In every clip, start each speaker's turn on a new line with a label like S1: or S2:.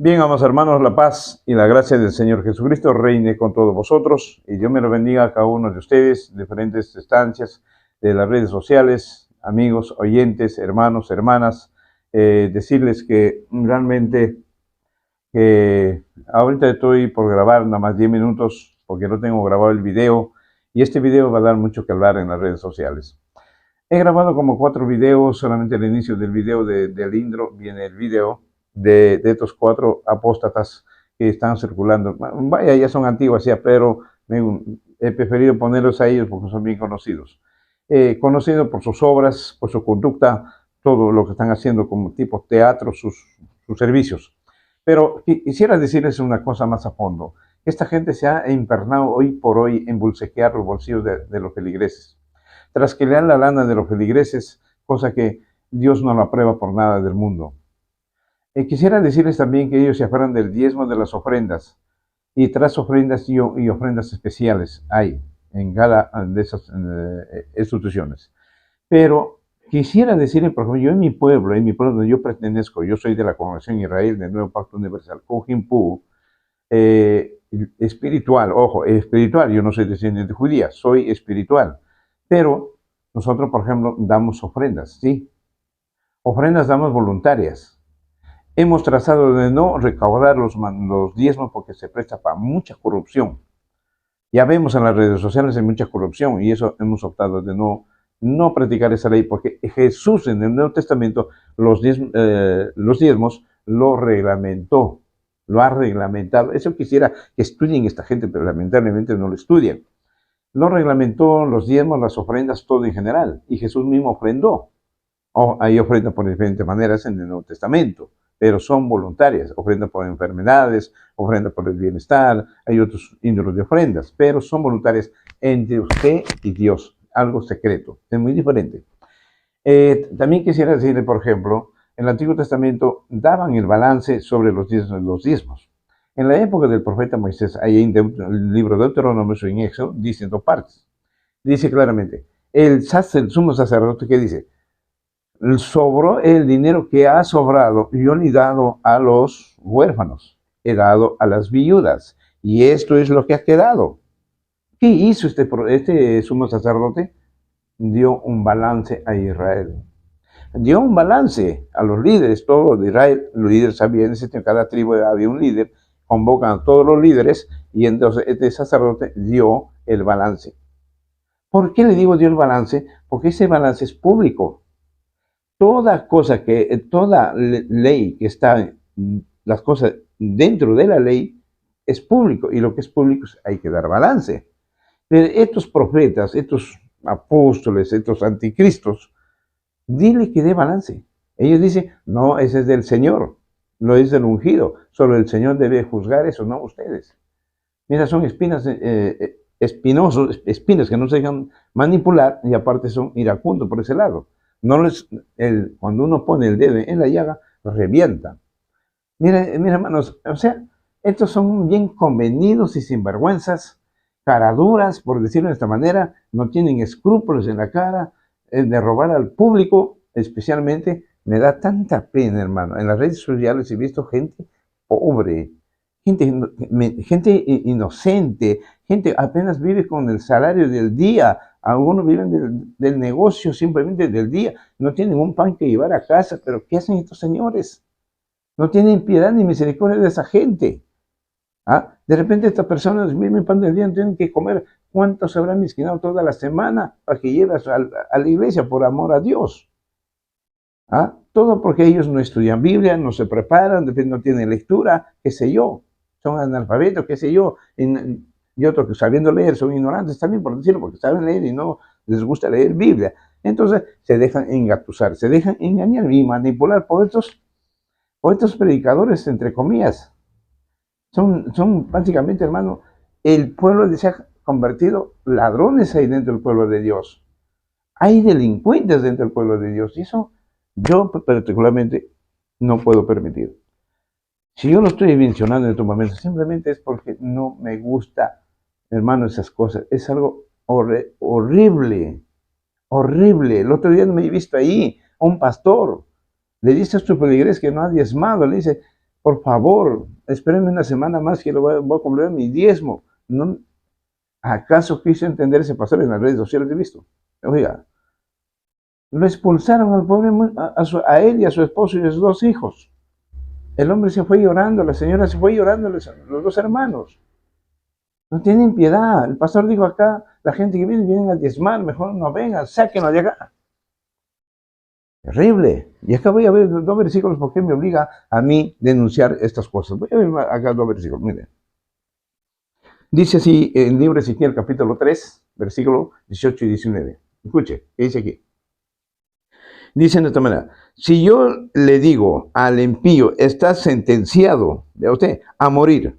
S1: Bien, amados hermanos, la paz y la gracia del Señor Jesucristo reine con todos vosotros y Dios me lo bendiga a cada uno de ustedes, diferentes estancias de las redes sociales, amigos, oyentes, hermanos, hermanas. Decirles que realmente ahorita estoy por grabar nada más 10 minutos porque no tengo grabado el video y este video va a dar mucho que hablar en las redes sociales. He grabado como 4 videos, solamente al inicio del video del intro viene el video de estos 4 apóstatas que están circulando. Vaya, ya son antiguas ya, pero he preferido ponerlos a ellos porque son bien conocidos. Conocidos por sus obras, por su conducta, todo lo que están haciendo como tipo teatro, sus servicios. Pero quisiera decirles una cosa más a fondo. Esta gente se ha internado hoy por hoy en bolsequear los bolsillos de los feligreses. Tras que le dan la lana de los feligreses, cosa que Dios no lo aprueba por nada del mundo. Quisiera decirles también que ellos se aferran del diezmo de las ofrendas, y tras ofrendas y ofrendas especiales hay en cada de esas instituciones. Pero quisiera decirles, por ejemplo, yo en mi pueblo donde yo pertenezco, yo soy de la Congregación Israel del Nuevo Pacto Universal, Cojimpu, espiritual, ojo, espiritual, yo no soy descendiente judía, soy espiritual. Pero nosotros, por ejemplo, damos ofrendas, ¿sí? Ofrendas damos voluntarias. Hemos trazado de no recaudar los diezmos porque se presta para mucha corrupción. Ya vemos en las redes sociales hay mucha corrupción y eso hemos optado de no practicar esa ley porque Jesús en el Nuevo Testamento los diezmos lo reglamentó, lo ha reglamentado. Eso quisiera que estudien esta gente, pero lamentablemente no lo estudian. Lo reglamentó los diezmos, las ofrendas, todo en general. Y Jesús mismo ofrendó. Hay ofrendas por diferentes maneras en el Nuevo Testamento, pero son voluntarias. Ofrendas por enfermedades, ofrendas por el bienestar, hay otros índoles de ofrendas, pero son voluntarias entre usted y Dios. Algo secreto, es muy diferente. También quisiera decirle, por ejemplo, en el Antiguo Testamento daban el balance sobre los diezmos. En la época del profeta Moisés, ahí en el libro de Deuteronomio, en Éxodo, dice en 2 partes. Dice claramente, el sumo sacerdote que dice, sobró el dinero que ha sobrado, yo le he dado a los huérfanos, he dado a las viudas, y esto es lo que ha quedado. ¿Qué hizo este sumo sacerdote? Dio un balance a Israel. Dio un balance a los líderes, todos de Israel, los líderes sabían, en cada tribu había un líder, convocan a todos los líderes y entonces este sacerdote dio el balance. ¿Por qué le digo dio el balance? Porque ese balance es público. Toda ley que está, las cosas dentro de la ley es público y lo que es público hay que dar balance. Pero estos profetas, estos apóstoles, estos anticristos, dile que dé balance. Ellos dicen, no, ese es del Señor. No es del ungido, solo el Señor debe juzgar eso, no ustedes. Mira, son espinas que no se dejan manipular y aparte son iracundos por ese lado. Cuando uno pone el dedo en la llaga, revienta. Mira, hermanos, o sea, estos son bien convenidos y sinvergüenzas, caraduras, por decirlo de esta manera, no tienen escrúpulos en la cara, de robar al público, especialmente. Me da tanta pena, hermano. En las redes sociales he visto gente pobre, gente inocente, gente apenas vive con el salario del día. Algunos viven del negocio simplemente del día. No tienen un pan que llevar a casa, pero ¿qué hacen estos señores? No tienen piedad ni misericordia de esa gente. ¿Ah? De repente estas personas viven pan del día, no tienen que comer. ¿Cuántos habrán misquinado toda la semana para que lleves a la iglesia por amor a Dios? ¿Ah? Todo porque ellos no estudian Biblia, no se preparan, no tienen lectura, qué sé yo. Son analfabetos, qué sé yo. Y otros que sabiendo leer son ignorantes también, por decirlo, porque saben leer y no les gusta leer Biblia. Entonces se dejan engatusar, se dejan engañar y manipular por estos predicadores, entre comillas. Son básicamente, hermano, el pueblo se ha convertido ladrones ahí dentro del pueblo de Dios. Hay delincuentes dentro del pueblo de Dios y eso yo particularmente no puedo permitir. Si yo lo estoy mencionando en estos momentos, simplemente es porque no me gusta, hermano, esas cosas. Es algo horrible, horrible. El otro día me he visto ahí a un pastor. Le dice a su feligres que no ha diezmado. Le dice, Por favor, espérenme una semana más que voy a comprar mi diezmo. ¿No? ¿Acaso quiso entender ese pastor en las redes sociales? He visto. Oiga, lo expulsaron al pobre, a él y a su esposo y a sus 2 hijos. El hombre se fue llorando, la señora se fue llorando, los 2 hermanos. No tienen piedad. El pastor dijo acá, la gente que vienen a diezmar, mejor no vengan, sáquenlo de acá. Terrible. Y acá voy a ver 2 versículos porque me obliga a mí denunciar estas cosas. Voy a ver acá 2 versículos, miren. Dice así en el libro de Ezequiel, capítulo 3, versículo 18 y 19. Escuche, ¿qué dice aquí? Dice de esta manera, si yo le digo al impío, estás sentenciado, vea usted, a morir,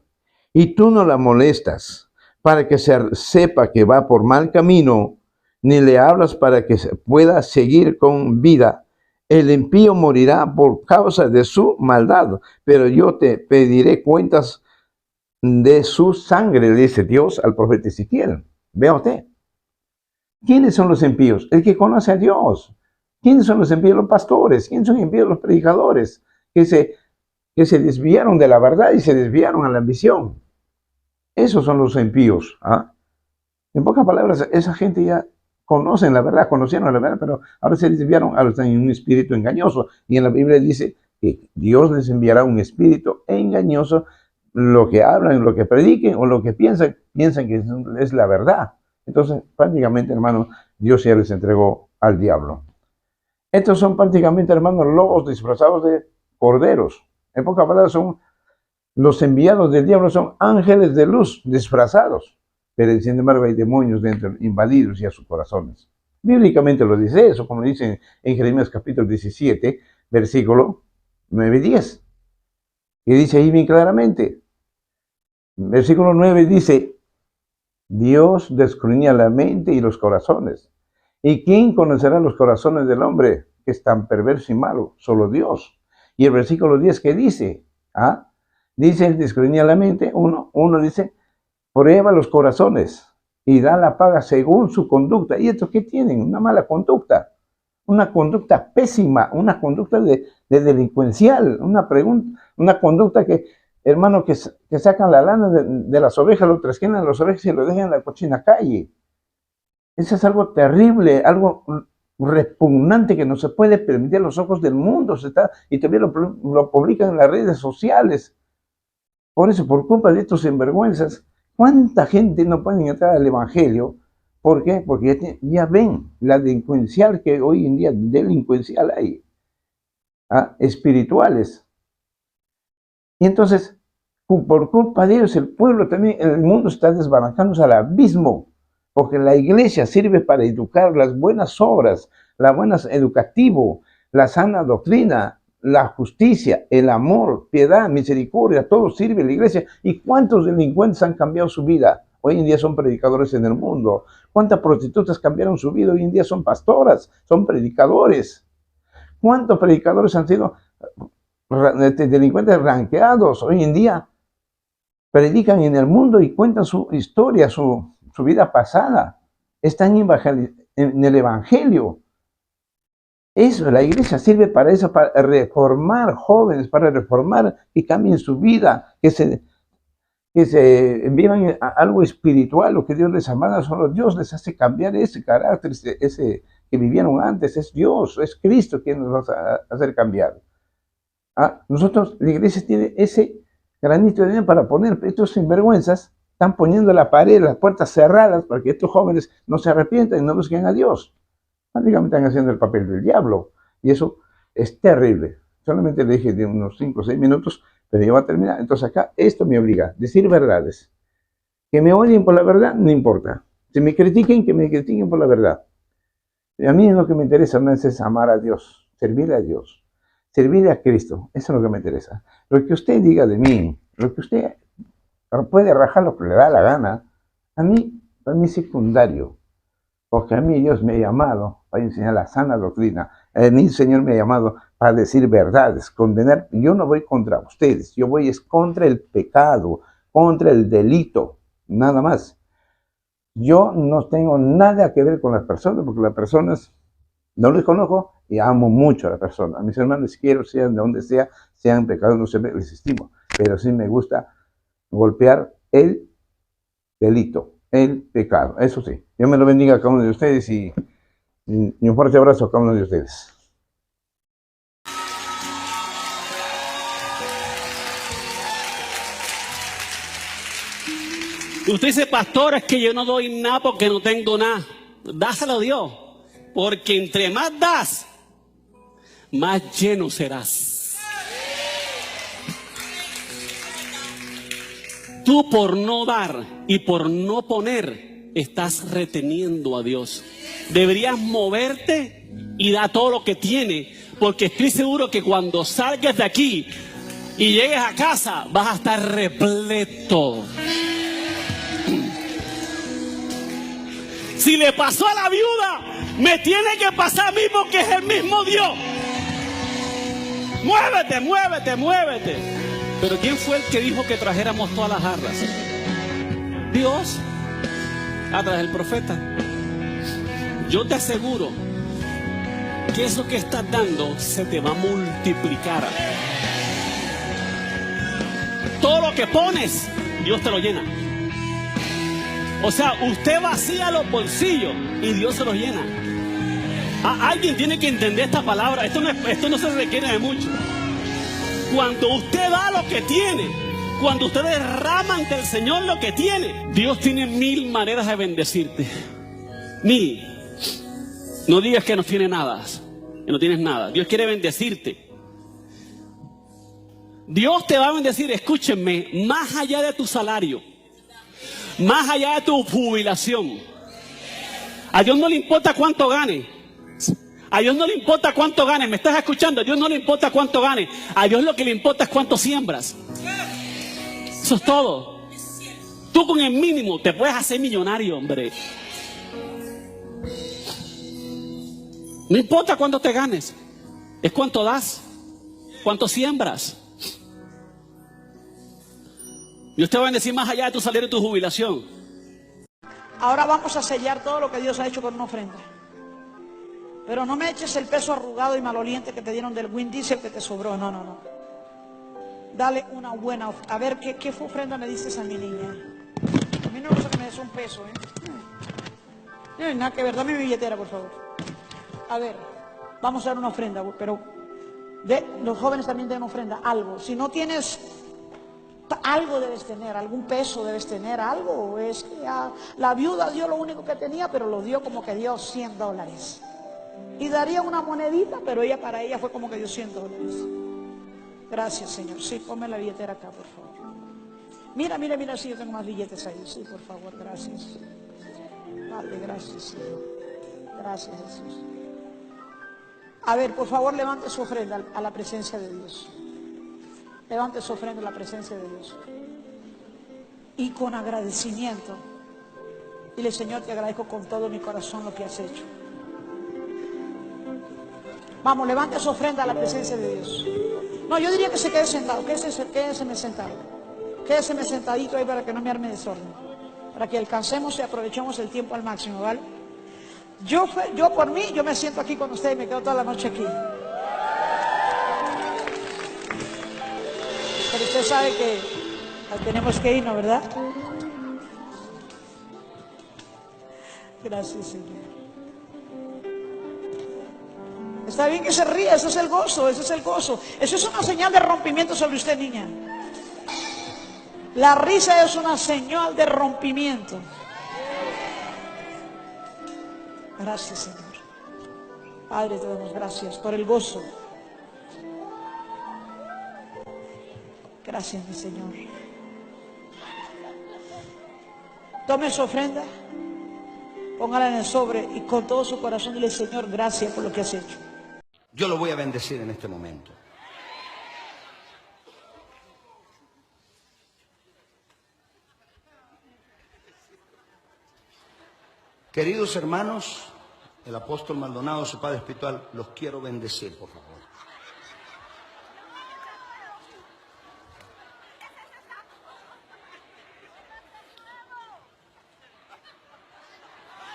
S1: y tú no la molestas para que sepa que va por mal camino, ni le hablas para que pueda seguir con vida, el impío morirá por causa de su maldad, pero yo te pediré cuentas de su sangre, le dice Dios al profeta Ezequiel. Vea usted. ¿Quiénes son los impíos? El que conoce a Dios. ¿Quiénes son los impíos? Los pastores. ¿Quiénes son impíos? Los predicadores que se desviaron de la verdad y se desviaron a la ambición. Esos son los impíos. ¿Ah? En pocas palabras, esa gente ya conocen la verdad, conocieron la verdad, pero ahora se desviaron, ahora están en un espíritu engañoso. Y en la Biblia dice que Dios les enviará un espíritu engañoso, lo que hablan, lo que prediquen o lo que piensan que es la verdad. Entonces, prácticamente, hermano, Dios ya les entregó al diablo. Estos son prácticamente, hermanos, lobos disfrazados de corderos. En pocas palabras, son los enviados del diablo, son ángeles de luz disfrazados. Pero sin embargo hay demonios dentro, invadidos ya sus corazones. Bíblicamente lo dice eso, como dice en Jeremías capítulo 17, versículo 9 y 10. Y dice ahí bien claramente, versículo 9 dice, Dios descruña la mente y los corazones. ¿Y quién conocerá los corazones del hombre que es tan perverso y malo? Solo Dios. Y el versículo 10, ¿qué dice? ¿Ah? Dice, Él descruña la mente. Uno dice, prueba los corazones y da la paga según su conducta. ¿Y estos qué tienen? Una mala conducta. Una conducta pésima, una conducta de delincuencial, una conducta que, hermano, que sacan la lana de las ovejas, lo trasquilan las ovejas y lo dejan en la cochina calle. Eso es algo terrible, algo repugnante que no se puede permitir a los ojos del mundo. Y también lo publican en las redes sociales. Por eso, por culpa de estos sinvergüenzas, ¿cuánta gente no puede entrar al Evangelio? ¿Por qué? Porque ya ven la delincuencial que hoy en día delincuencial hay. ¿Ah? Espirituales. Y entonces, por culpa de ellos, el pueblo también, el mundo está desbaratando al abismo. Porque la iglesia sirve para educar las buenas obras, las buenas educativo, la sana doctrina, la justicia, el amor, piedad, misericordia, todo sirve en la iglesia. ¿Y cuántos delincuentes han cambiado su vida? Hoy en día son predicadores en el mundo. ¿Cuántas prostitutas cambiaron su vida? Hoy en día son pastoras, son predicadores. ¿Cuántos predicadores han sido delincuentes ranqueados? Hoy en día predican en el mundo y cuentan su historia, su vida pasada. Están en el Evangelio. Eso, la iglesia sirve para eso, para reformar jóvenes, para reformar que cambien su vida, que se vivan a algo espiritual, lo que Dios les amaba, solo Dios les hace cambiar ese carácter, ese que vivieron antes, es Dios, es Cristo quien nos va a hacer cambiar. Nosotros, la iglesia tiene ese granito de arena para poner, estos sinvergüenzas están poniendo la pared, las puertas cerradas para que estos jóvenes no se arrepientan y no busquen a Dios. Prácticamente están haciendo el papel del diablo. Y eso es terrible. Solamente le dije de unos 5 o 6 minutos, pero ya va a terminar. Entonces acá esto me obliga a decir verdades. Que me odien por la verdad, no importa. Si me critiquen, que me critiquen por la verdad. Y a mí lo que me interesa más es amar a Dios, servirle a Dios, servirle a Cristo. Eso es lo que me interesa. Lo que usted diga de mí, lo que usted puede rajar lo que le da la gana, a mí es secundario. Porque a mí Dios me ha llamado para enseñar la sana doctrina. A mí el Señor me ha llamado para decir verdades, condenar. Yo no voy contra ustedes, yo voy contra el pecado, contra el delito, nada más. Yo no tengo nada que ver con las personas, porque las personas no les conozco y amo mucho a la persona. A mis hermanos quiero, sean de donde sea, sean pecados, no se les estimo, pero sí me gusta golpear el delito, el pecado, eso sí. Dios me lo bendiga a cada uno de ustedes y un fuerte abrazo a cada uno de ustedes.
S2: Usted dice, pastor, es que yo no doy nada porque no tengo nada. Dáselo a Dios, porque entre más das, más lleno serás. Tú por no dar y por no poner, estás reteniendo a Dios. Deberías moverte y dar todo lo que tiene, porque estoy seguro que cuando salgas de aquí y llegues a casa, vas a estar repleto. Si le pasó a la viuda, me tiene que pasar a mí porque es el mismo Dios. Muévete, muévete, muévete. Pero ¿quién fue el que dijo que trajéramos todas las jarras? Dios, a través del profeta. Yo te aseguro que eso que estás dando se te va a multiplicar. Todo lo que pones, Dios te lo llena. O sea, usted vacía los bolsillos y Dios se los llena. Alguien tiene que entender esta palabra. Esto no se requiere de mucho. Cuando usted da lo que tiene, cuando usted derrama ante el Señor lo que tiene, Dios tiene 1000 maneras de bendecirte. 1000. No digas que no tienes nada, que no tienes nada. Dios quiere bendecirte. Dios te va a bendecir, escúchenme, más allá de tu salario, más allá de tu jubilación. A Dios no le importa cuánto gane. A Dios no le importa cuánto gane. ¿Me estás escuchando? A Dios no le importa cuánto gane. A Dios lo que le importa es cuánto siembras. Eso es todo. Tú con el mínimo te puedes hacer millonario, hombre. No importa cuánto te ganes. Es cuánto das. Cuánto siembras. Dios te va a bendecir más allá de tu salario y tu jubilación.
S3: Ahora vamos a sellar todo lo que Dios ha hecho con una ofrenda. Pero no me eches el peso arrugado y maloliente que te dieron del Win Diesel que te sobró. No, no, no. Dale una buena ofrenda. A ver, ¿qué ofrenda me dices a mi niña? A mí no me gusta que me des un peso, ¿eh? No hay nada que ver. Dame mi billetera, por favor. A ver, vamos a dar una ofrenda, pero los jóvenes también den ofrenda. Algo. Si no tienes... algo debes tener, algún peso debes tener, algo. Es que la viuda dio lo único que tenía, pero lo dio como que dio $100. Y daría una monedita, pero para ella fue como que dio $100. Gracias, Señor. Sí, ponme la billetera acá, por favor. Mira, mira, mira, si yo tengo más billetes ahí. Sí, por favor, gracias. Vale, gracias, Señor. Gracias, Jesús. A ver, por favor, levante su ofrenda a la presencia de Dios. Levante su ofrenda en la presencia de Dios. Y con agradecimiento. Dile, Señor, te agradezco con todo mi corazón lo que has hecho. Vamos, levante su ofrenda a la presencia de Dios. No, yo diría que se quede sentado. Quédeseme sentado. Quédeseme sentadito ahí para que no me arme desorden. Para que alcancemos y aprovechemos el tiempo al máximo, ¿vale? Yo por mí, yo me siento aquí con usted y me quedo toda la noche aquí. Pero usted sabe que tenemos que irnos, ¿verdad? Gracias, Señor. Está bien que se ría, eso es el gozo, eso es el gozo. Eso es una señal de rompimiento sobre usted, niña. La risa es una señal de rompimiento. Gracias, Señor. Padre, te damos gracias por el gozo. Gracias, mi Señor. Tome su ofrenda, póngala en el sobre y con todo su corazón dile, Señor, gracias por lo que has hecho.
S4: Yo lo voy a bendecir en este momento. Queridos hermanos, el apóstol Maldonado, su padre espiritual, los quiero bendecir, por favor.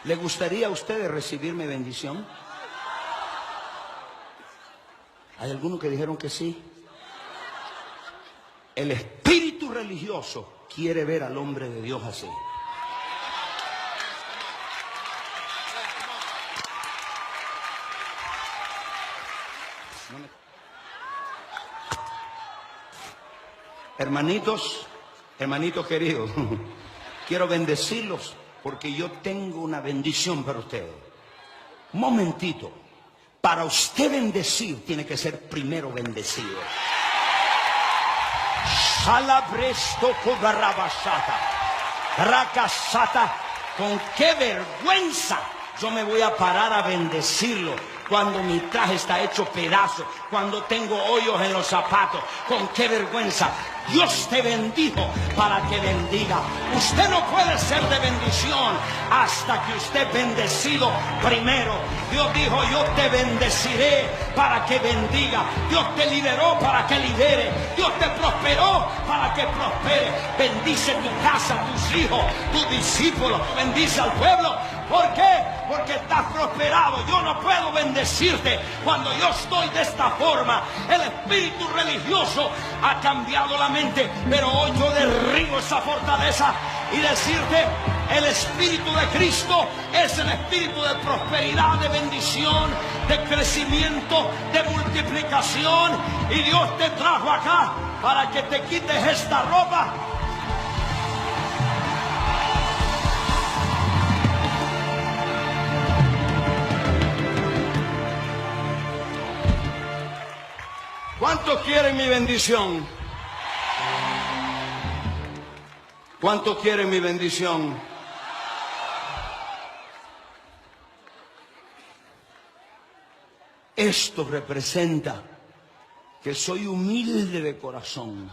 S4: ¿Le gustaría a ustedes recibir mi bendición? ¿Hay algunos que dijeron que sí? El espíritu religioso quiere ver al hombre de Dios así. Hermanitos, hermanitos queridos, quiero bendecirlos porque yo tengo una bendición para ustedes. Un momentito, para usted bendecir tiene que ser primero bendecido. Salabresto cobarrabasata, racasata, con qué vergüenza yo me voy a parar a bendecirlo. Cuando mi traje está hecho pedazos, cuando tengo hoyos en los zapatos, con qué vergüenza. Dios te bendijo para que bendiga. Usted no puede ser de bendición hasta que usted bendecido primero. Dios dijo, yo te bendeciré para que bendiga. Dios te liberó para que libere. Dios te prosperó para que prospere. Bendice tu casa, tus hijos, tus discípulos. Bendice al pueblo. ¿Por qué? Porque estás prosperado. Yo no puedo bendecirte cuando yo estoy de esta forma. El espíritu religioso ha cambiado la mente, pero hoy yo derribo esa fortaleza y decirte, el espíritu de Cristo es el espíritu de prosperidad, de bendición, de crecimiento, de multiplicación. Y Dios te trajo acá para que te quites esta ropa. ¿Cuántos quieren mi bendición? ¿Cuántos quieren mi bendición? Esto representa que soy humilde de corazón.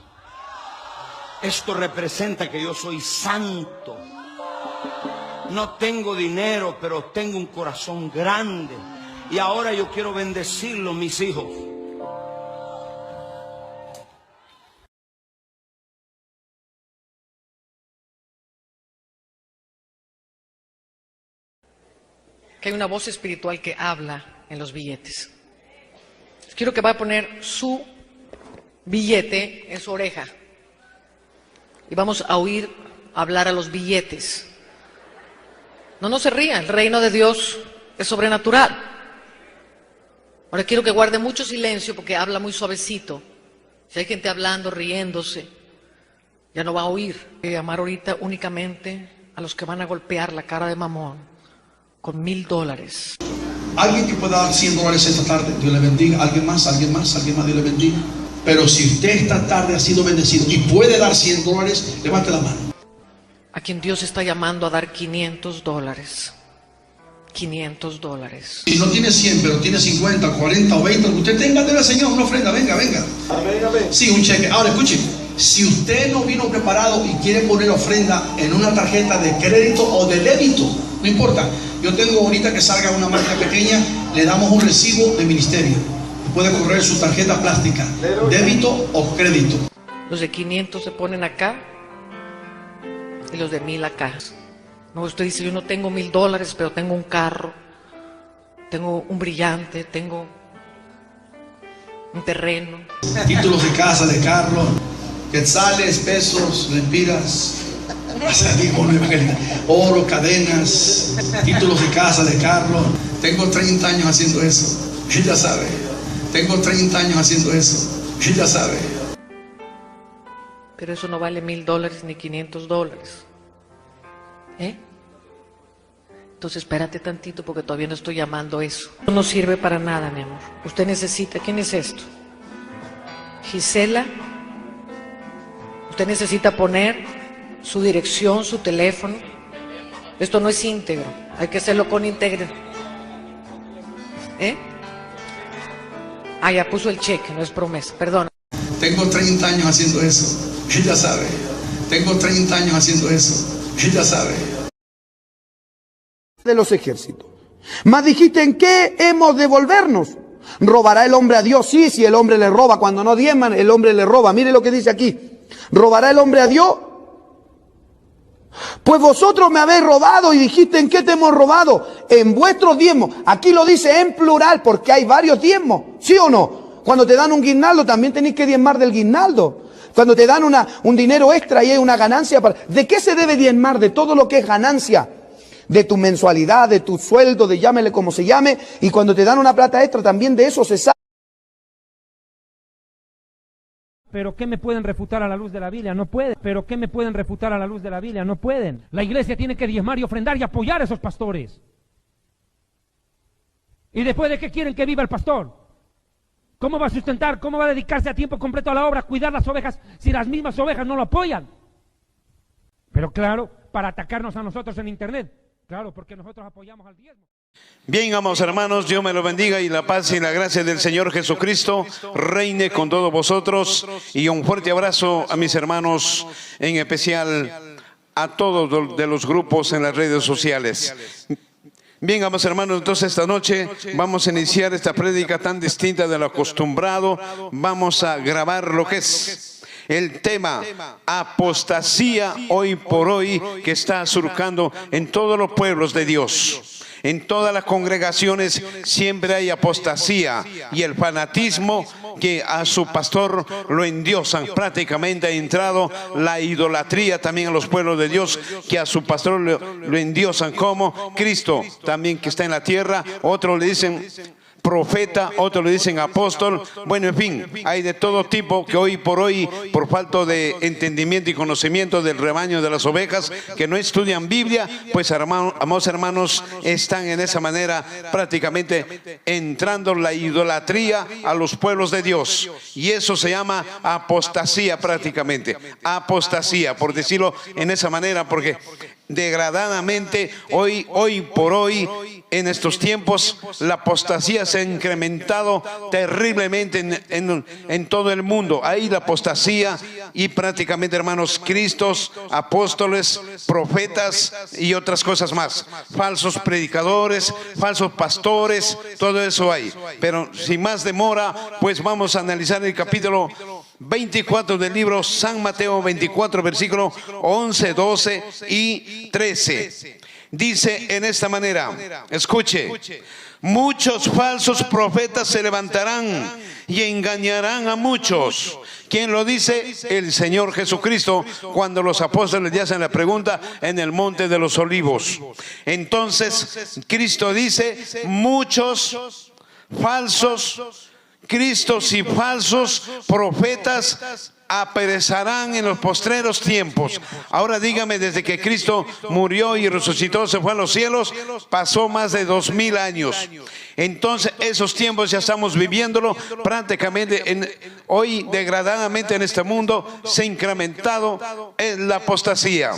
S4: Esto representa que yo soy santo. No tengo dinero, pero tengo un corazón grande. Y ahora yo quiero bendecirlo, mis hijos.
S5: Que hay una voz espiritual que habla en los billetes. Quiero que vaya a poner su billete en su oreja y vamos a oír hablar a los billetes. No se ría, el reino de Dios es sobrenatural. Ahora quiero que guarde mucho silencio porque habla muy suavecito. Si hay gente hablando, riéndose, ya no va a oír. Voy a llamar ahorita únicamente a los que van a golpear la cara de Mamón con $1000.
S6: Alguien que pueda dar $100 esta tarde, Dios le bendiga. Alguien más, Dios le bendiga. Pero si usted esta tarde ha sido bendecido y puede dar $100, levante la mano.
S5: A quien Dios está llamando a dar $500. $500.
S6: Si no tiene 100, pero tiene 50, 40 o 20, usted tenga, debe al Señor una ofrenda, venga. Sí, un cheque. Ahora escuche, si usted no vino preparado y quiere poner ofrenda en una tarjeta de crédito o de débito, no importa. Yo tengo ahorita que salga una marca pequeña, le damos un recibo de ministerio. Puede correr su tarjeta plástica, débito o crédito.
S5: Los de 500 se ponen acá y los de 1000 acá. No, usted dice, yo no tengo $1000, pero tengo un carro, tengo un brillante, tengo un terreno.
S6: Títulos de casa, de carro, quetzales, pesos, lempiras, oro, cadenas, títulos de casa, de carro. Tengo 30 años haciendo eso, ella sabe. Tengo 30 años haciendo eso, ella sabe.
S5: Pero eso no vale $1000 ni $500. Entonces espérate tantito porque todavía no estoy llamando eso. No sirve para nada, mi amor. Usted necesita, ¿quién es esto? Gisela. Usted necesita poner su dirección, su teléfono. Esto no es íntegro, hay que hacerlo con íntegro. Ya puso el cheque, no es promesa, perdón.
S6: Tengo 30 años haciendo eso, ella sabe. Tengo 30 años haciendo eso, ella sabe.
S7: De los ejércitos. Mas dijiste, ¿en qué hemos de volvernos? ¿Robará el hombre a Dios? Sí, si el hombre le roba. Cuando no diezman, el hombre le roba. Mire lo que dice aquí. ¿Robará el hombre a Dios? Pues vosotros me habéis robado y dijiste, ¿en qué te hemos robado? En vuestros diezmos. Aquí lo dice en plural porque hay varios diezmos. ¿Sí o no? Cuando te dan un guirnaldo, también tenés que diezmar del guirnaldo. Cuando te dan un dinero extra y hay una ganancia, ¿de qué se debe diezmar? De todo lo que es ganancia. De tu mensualidad, de tu sueldo, de llámele como se llame. Y cuando te dan una plata extra, también de eso se sabe.
S8: ¿Pero qué me pueden refutar a la luz de la Biblia? No pueden. ¿Pero qué me pueden refutar a la luz de la Biblia? No pueden. La iglesia tiene que diezmar y ofrendar y apoyar a esos pastores. ¿Y después de qué quieren que viva el pastor? ¿Cómo va a sustentar? ¿Cómo va a dedicarse a tiempo completo a la obra, a cuidar las ovejas, si las mismas ovejas no lo apoyan? Pero claro, para atacarnos a nosotros en internet. Claro, porque nosotros apoyamos al diezmo.
S9: Bien, amados hermanos, Dios me lo bendiga y la paz y la gracia del Señor Jesucristo reine con todos vosotros. Y un fuerte abrazo a mis hermanos, en especial a todos de los grupos en las redes sociales. Bien, amados hermanos, entonces esta noche vamos a iniciar esta prédica tan distinta de lo acostumbrado. Vamos a grabar lo que es el tema apostasía hoy por hoy, que está surcando en todos los pueblos de Dios. En todas las congregaciones siempre hay apostasía y el fanatismo que a su pastor lo endiosan. Prácticamente ha entrado la idolatría también a los pueblos de Dios, que a su pastor lo endiosan como Cristo también, que está en la tierra. Otros le dicen profeta, otros le dicen apóstol. Bueno, en fin, hay de todo tipo que hoy por hoy, por falta de entendimiento y conocimiento del rebaño de las ovejas, que no estudian Biblia, pues amados hermanos, están en esa manera prácticamente entrando la idolatría a los pueblos de Dios. Y eso se llama apostasía prácticamente. Apostasía, por decirlo en esa manera, porque degradadamente hoy por hoy, en estos tiempos, la apostasía se ha incrementado terriblemente en todo el mundo. Hay la apostasía y prácticamente, hermanos, cristos, apóstoles, profetas y otras cosas más. Falsos predicadores, falsos pastores, todo eso hay. Pero sin más demora, pues vamos a analizar el capítulo 24 del libro San Mateo 24, versículo 11, 12 y 13. Dice en esta manera, escuche: muchos falsos profetas se levantarán y engañarán a muchos. ¿Quién lo dice? El Señor Jesucristo, cuando los apóstoles le hacen la pregunta en el Monte de los Olivos. Entonces Cristo dice: muchos falsos cristos y falsos profetas aperezarán en los postreros tiempos. Ahora dígame, desde que Cristo murió y resucitó, se fue a los cielos, pasó más de 2000 años. Entonces esos tiempos ya estamos viviéndolo prácticamente. Hoy degradadamente en este mundo se ha incrementado en la apostasía.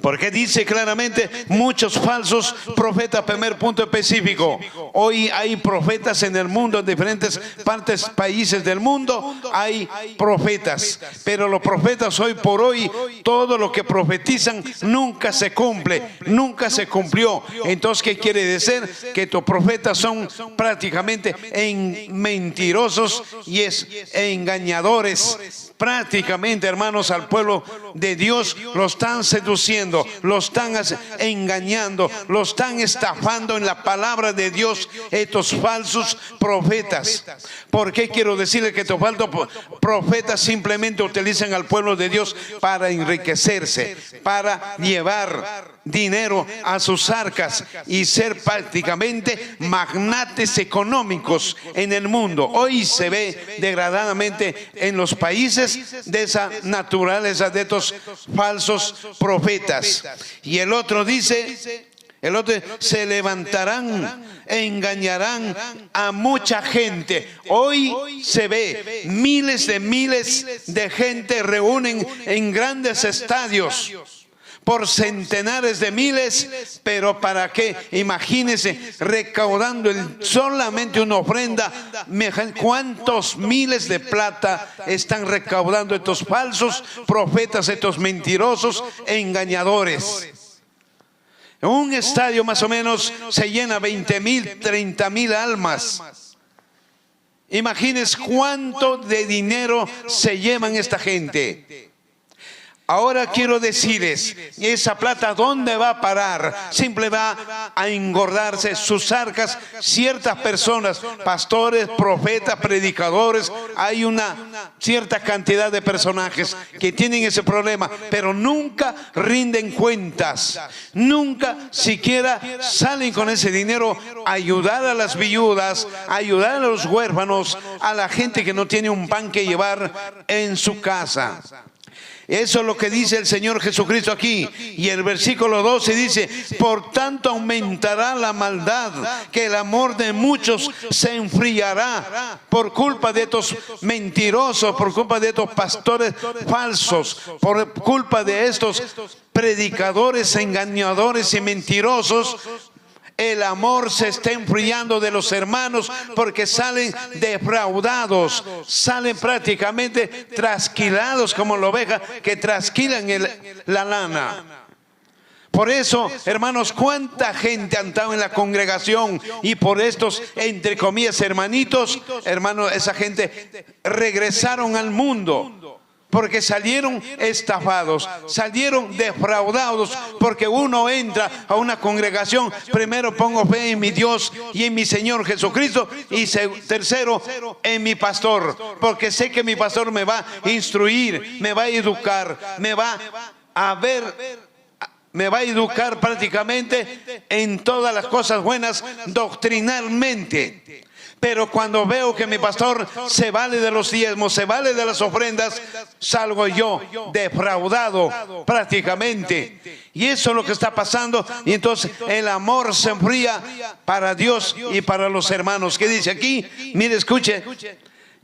S9: Porque dice claramente muchos falsos profetas. Primer punto específico: hoy hay profetas en el mundo, en diferentes partes, países del mundo hay profetas, pero los profetas hoy por hoy, todo lo que profetizan nunca se cumple, nunca se cumplió. Entonces, ¿qué quiere decir? Que tus profetas son prácticamente mentirosos y engañadores. Prácticamente, hermanos, al pueblo de Dios lo están seduciendo, lo están engañando, lo están estafando en la palabra de Dios, estos falsos profetas. ¿Por qué quiero decirle que estos falsos profetas simplemente utilizan al pueblo de Dios para enriquecerse, para llevar dinero a sus arcas y ser prácticamente magnates económicos en el mundo? Hoy se ve degradadamente en los países de esa naturaleza de estos falsos profetas. Y el otro dice, se levantarán e engañarán a mucha gente. Hoy se ve miles de gente reúnen en grandes estadios por centenares de miles, pero ¿para qué? Imagínense, recaudando solamente una ofrenda, ¿cuántos miles de plata están recaudando estos falsos profetas, estos mentirosos engañadores? En un estadio más o menos se llena 20,000, 30,000 almas. Imagínense cuánto de dinero se llevan esta gente. Ahora quiero decirles, esa plata ¿dónde va a parar? Siempre va a engordarse sus arcas ciertas personas, pastores, profetas, predicadores. Hay una cierta cantidad de personajes que tienen ese problema, pero nunca rinden cuentas. Nunca siquiera salen con ese dinero a ayudar a las viudas, a ayudar a los huérfanos, a la gente que no tiene un pan que llevar en su casa. Eso es lo que dice el Señor Jesucristo aquí. Y el versículo 12 dice: por tanto aumentará la maldad, que el amor de muchos se enfriará por culpa de estos mentirosos, por culpa de estos pastores falsos, por culpa de estos predicadores engañadores y mentirosos. El amor se está enfriando de los hermanos porque salen defraudados, salen prácticamente trasquilados como la oveja que trasquilan la lana. Por eso, hermanos, cuánta gente ha estado en la congregación y por estos, entre comillas, hermanitos, hermanos, esa gente regresaron al mundo. Porque salieron estafados, salieron defraudados, porque uno entra a una congregación, primero pongo fe en mi Dios y en mi Señor Jesucristo, y tercero, en mi pastor, porque sé que mi pastor me va a instruir, me va a educar, me va a educar prácticamente en todas las cosas buenas doctrinalmente. Pero cuando veo que mi pastor se vale de los diezmos, se vale de las ofrendas, salgo yo defraudado prácticamente. Y eso es lo que está pasando. Y entonces el amor se enfría para Dios y para los hermanos. ¿Qué dice aquí? Mire, escuche.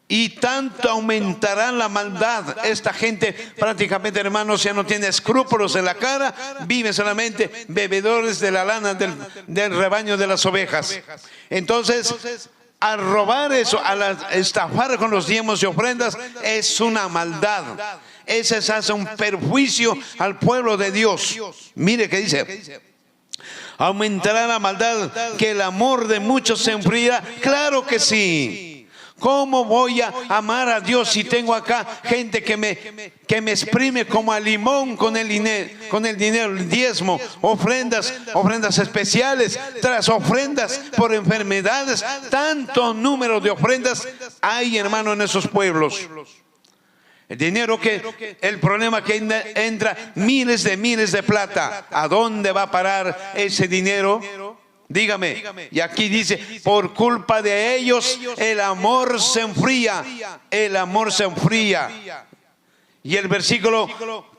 S9: Y tanto aumentará la maldad. Esta gente prácticamente, hermanos, ya no tiene escrúpulos en la cara. Viven solamente bebedores de la lana del rebaño de las ovejas. Entonces, al robar eso, al estafar con los diezmos y ofrendas, es una maldad. Ese hace un perjuicio al pueblo de Dios. Mire que dice: aumentará la maldad, que el amor de muchos se enfriará. Claro que sí. ¿Cómo voy a amar a Dios si tengo acá gente que me exprime como a limón con el dinero, el diezmo, ofrendas especiales, tras ofrendas por enfermedades? Tanto número de ofrendas hay, hermano, en esos pueblos. El dinero el problema que entra miles de plata. ¿A dónde va a parar ese dinero? Dígame. Y aquí dice: por culpa de ellos el amor se enfría. El amor se enfría. Y el versículo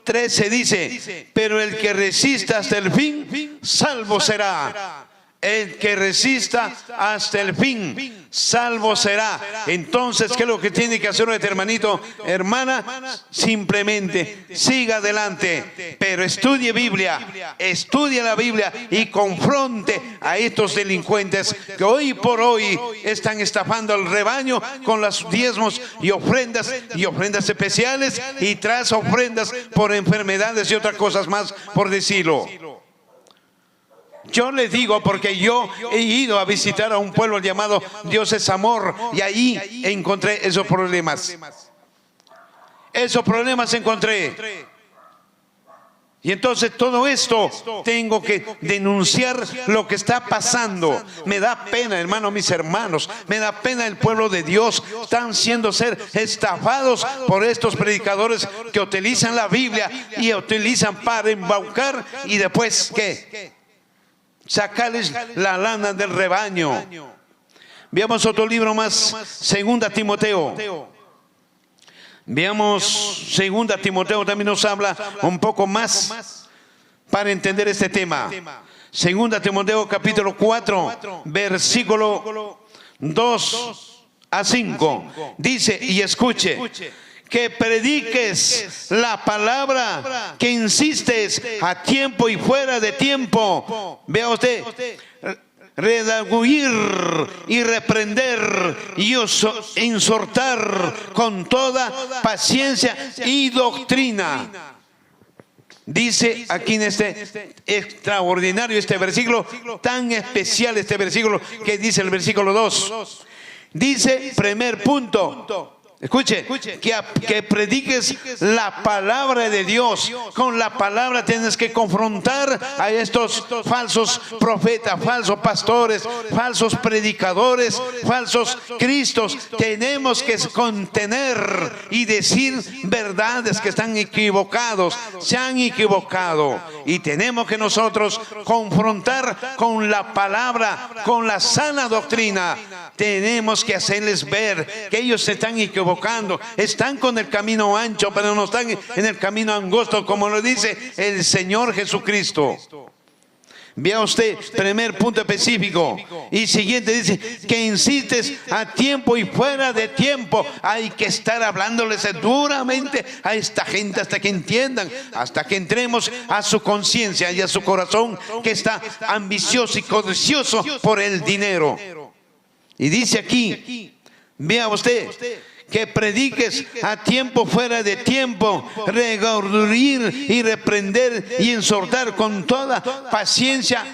S9: 13 dice: pero el que resista hasta el fin, salvo será. El que resista hasta el fin, salvo será. Entonces, ¿qué es lo que tiene que hacer este hermanito, hermana? Simplemente siga adelante, pero estudie Biblia, estudie la Biblia y confronte a estos delincuentes que hoy por hoy están estafando al rebaño con los diezmos y ofrendas especiales, y tras ofrendas por enfermedades y otras cosas más, por decirlo. Yo les digo porque yo he ido a visitar a un pueblo llamado Dios es Amor, y ahí encontré esos problemas. Esos problemas encontré. Y entonces todo esto tengo que denunciar lo que está pasando. Me da pena, hermano, mis hermanos, me da pena el pueblo de Dios. Están siendo estafados por estos predicadores que utilizan la Biblia y utilizan para embaucar, y después ¿qué? Sacarles la lana del rebaño. Veamos otro libro más, 2 Timoteo. Veamos 2 Timoteo, también nos habla un poco más para entender este tema. 2 Timoteo capítulo 4, versículo 2 a 5. Dice, y escuche: que prediques la palabra, que insistes a tiempo y fuera de tiempo. Vea usted, redarguir y reprender y exhortar con toda paciencia y doctrina. Dice aquí en este extraordinario, este versículo tan especial, este versículo que dice el versículo 2. Dice, primer punto, Escuche, que prediques la palabra de Dios. Con la palabra tienes que confrontar a estos falsos profetas, falsos pastores, falsos predicadores, falsos cristos. Tenemos que contener y decir verdades que están equivocados, se han equivocado. Y tenemos que nosotros confrontar con la palabra, con la sana doctrina. Tenemos que hacerles ver que ellos se están equivocando. Están con el camino ancho, pero no están en el camino angosto, como lo dice el Señor Jesucristo. Vea usted, primer punto específico. Y siguiente dice, que insistes a tiempo y fuera de tiempo. Hay que estar hablándoles duramente a esta gente hasta que entiendan, hasta que entremos a su conciencia y a su corazón, que está ambicioso y codicioso por el dinero. Y dice aquí, vea usted, que prediques a tiempo fuera de tiempo, redarguir y reprender y exhortar con toda paciencia.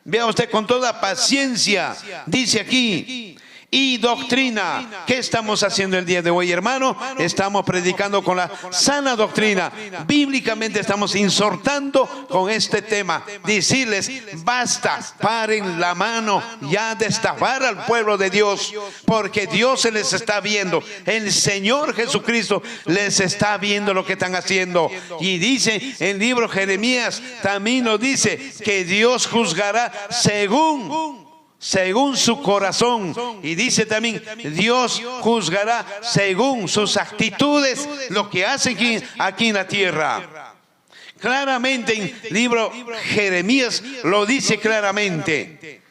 S9: Vea usted, con toda paciencia, dice aquí, y doctrina. ¿Qué estamos haciendo el día de hoy, hermano? Estamos predicando con la sana doctrina. Bíblicamente estamos exhortando con este tema. Decirles, basta, paren la mano ya de estafar al pueblo de Dios, porque Dios se les está viendo. El Señor Jesucristo les está viendo lo que están haciendo. Y dice el libro Jeremías, también lo dice, que Dios juzgará según su corazón. Y dice también, Dios juzgará según sus actitudes lo que hacen aquí en la tierra. Claramente en el libro Jeremías lo dice claramente.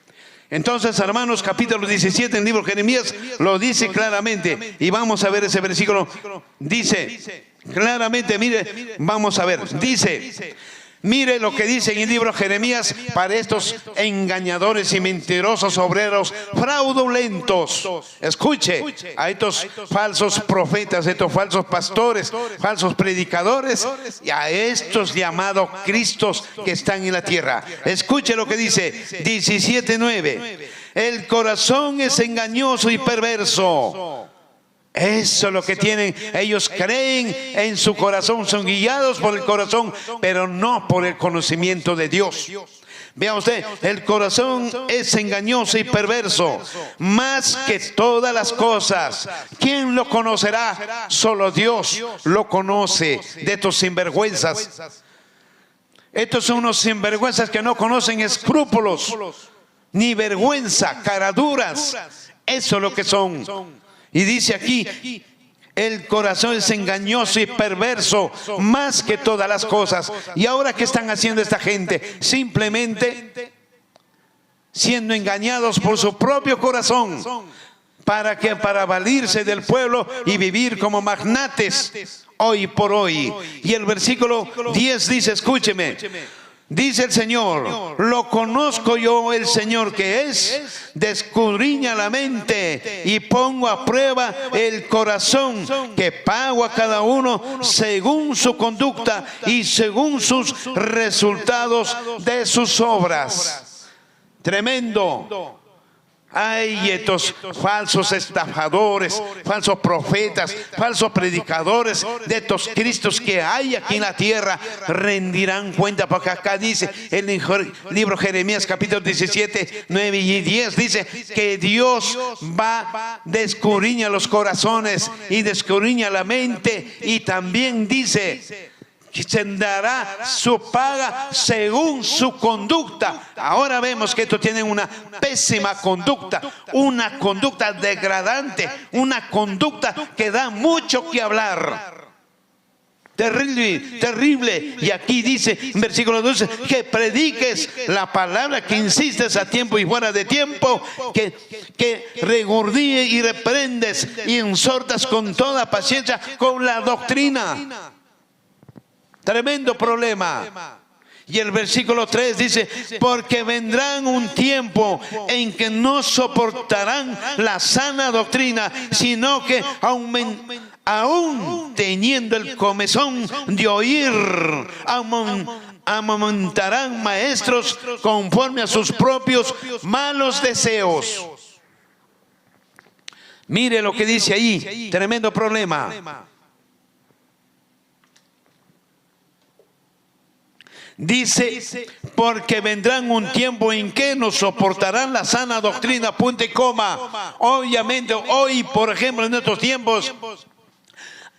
S9: Entonces, hermanos, capítulo 17 en el libro Jeremías lo dice claramente. Y vamos a ver ese versículo. Dice claramente, mire, vamos a ver, dice, mire lo que dice en el libro Jeremías para estos engañadores y mentirosos obreros fraudulentos. Escuche, a estos falsos profetas, a estos falsos pastores, falsos predicadores y a estos llamados Cristos que están en la tierra. Escuche lo que dice 17:9. El corazón es engañoso y perverso. Eso es lo que tienen. Ellos creen en su corazón, son guiados por el corazón, pero no por el conocimiento de Dios. Vea usted, el corazón es engañoso y perverso, más que todas las cosas. ¿Quién lo conocerá? Solo Dios lo conoce. De estos sinvergüenzas. Estos son unos sinvergüenzas que no conocen escrúpulos, ni vergüenza, caraduras. Eso es lo que son. Y dice aquí, el corazón es engañoso y perverso más que todas las cosas. ¿Y ahora qué están haciendo esta gente? Simplemente siendo engañados por su propio corazón. ¿Para qué? Para valirse del pueblo y vivir como magnates hoy por hoy. Y el versículo 10 dice, escúcheme. Dice el Señor, lo conozco yo, el Señor que es, descudriña la mente y pongo a prueba el corazón, que pago a cada uno según su conducta y según sus resultados de sus obras. Tremendo. Hay estos falsos estafadores, falsos profetas, falsos predicadores, de estos cristos que hay aquí en la tierra, rendirán cuenta, porque acá dice en el libro Jeremías capítulo 17, 9 y 10, dice que Dios va, descudriña los corazones y descudriña la mente, y también dice que se dará su paga según su conducta. Ahora vemos que estos tienen una pésima conducta, una conducta degradante, una conducta que da mucho que hablar. Terrible, terrible. Y aquí dice en versículo 12 que prediques la palabra, que insistes a tiempo y fuera de tiempo, que regordíe y reprendes y exhortas con toda paciencia con la doctrina. Tremendo problema. Y el versículo 3 dice, porque vendrán un tiempo en que no soportarán la sana doctrina, sino que aún teniendo el comezón de oír, amamantarán maestros conforme a sus propios malos deseos. Mire lo que dice ahí, tremendo problema. Dice, porque vendrán un tiempo en que no soportarán la sana doctrina, punto y coma. Obviamente, hoy, por ejemplo, en estos tiempos,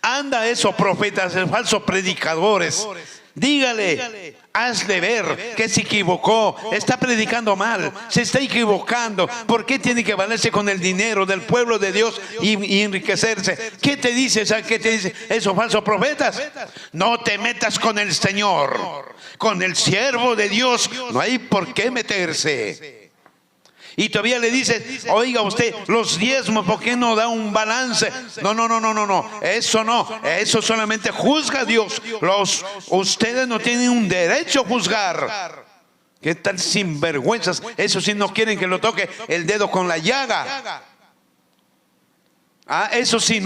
S9: anda esos profetas, falsos predicadores. Dígale, hazle ver que se equivocó, está predicando mal, se está equivocando. ¿Por qué tiene que valerse con el dinero del pueblo de Dios y enriquecerse? ¿Qué te dice? ¿Qué te dice esos falsos profetas? No te metas con el Señor, con el siervo de Dios, no hay por qué meterse. Y todavía le dice, oiga usted, los diezmos, ¿por qué no da un balance? No, eso solamente juzga a Dios. Ustedes no tienen un derecho a juzgar. ¿Qué tal sinvergüenzas? Eso sí no quieren que lo toque el dedo con la llaga. Eso sí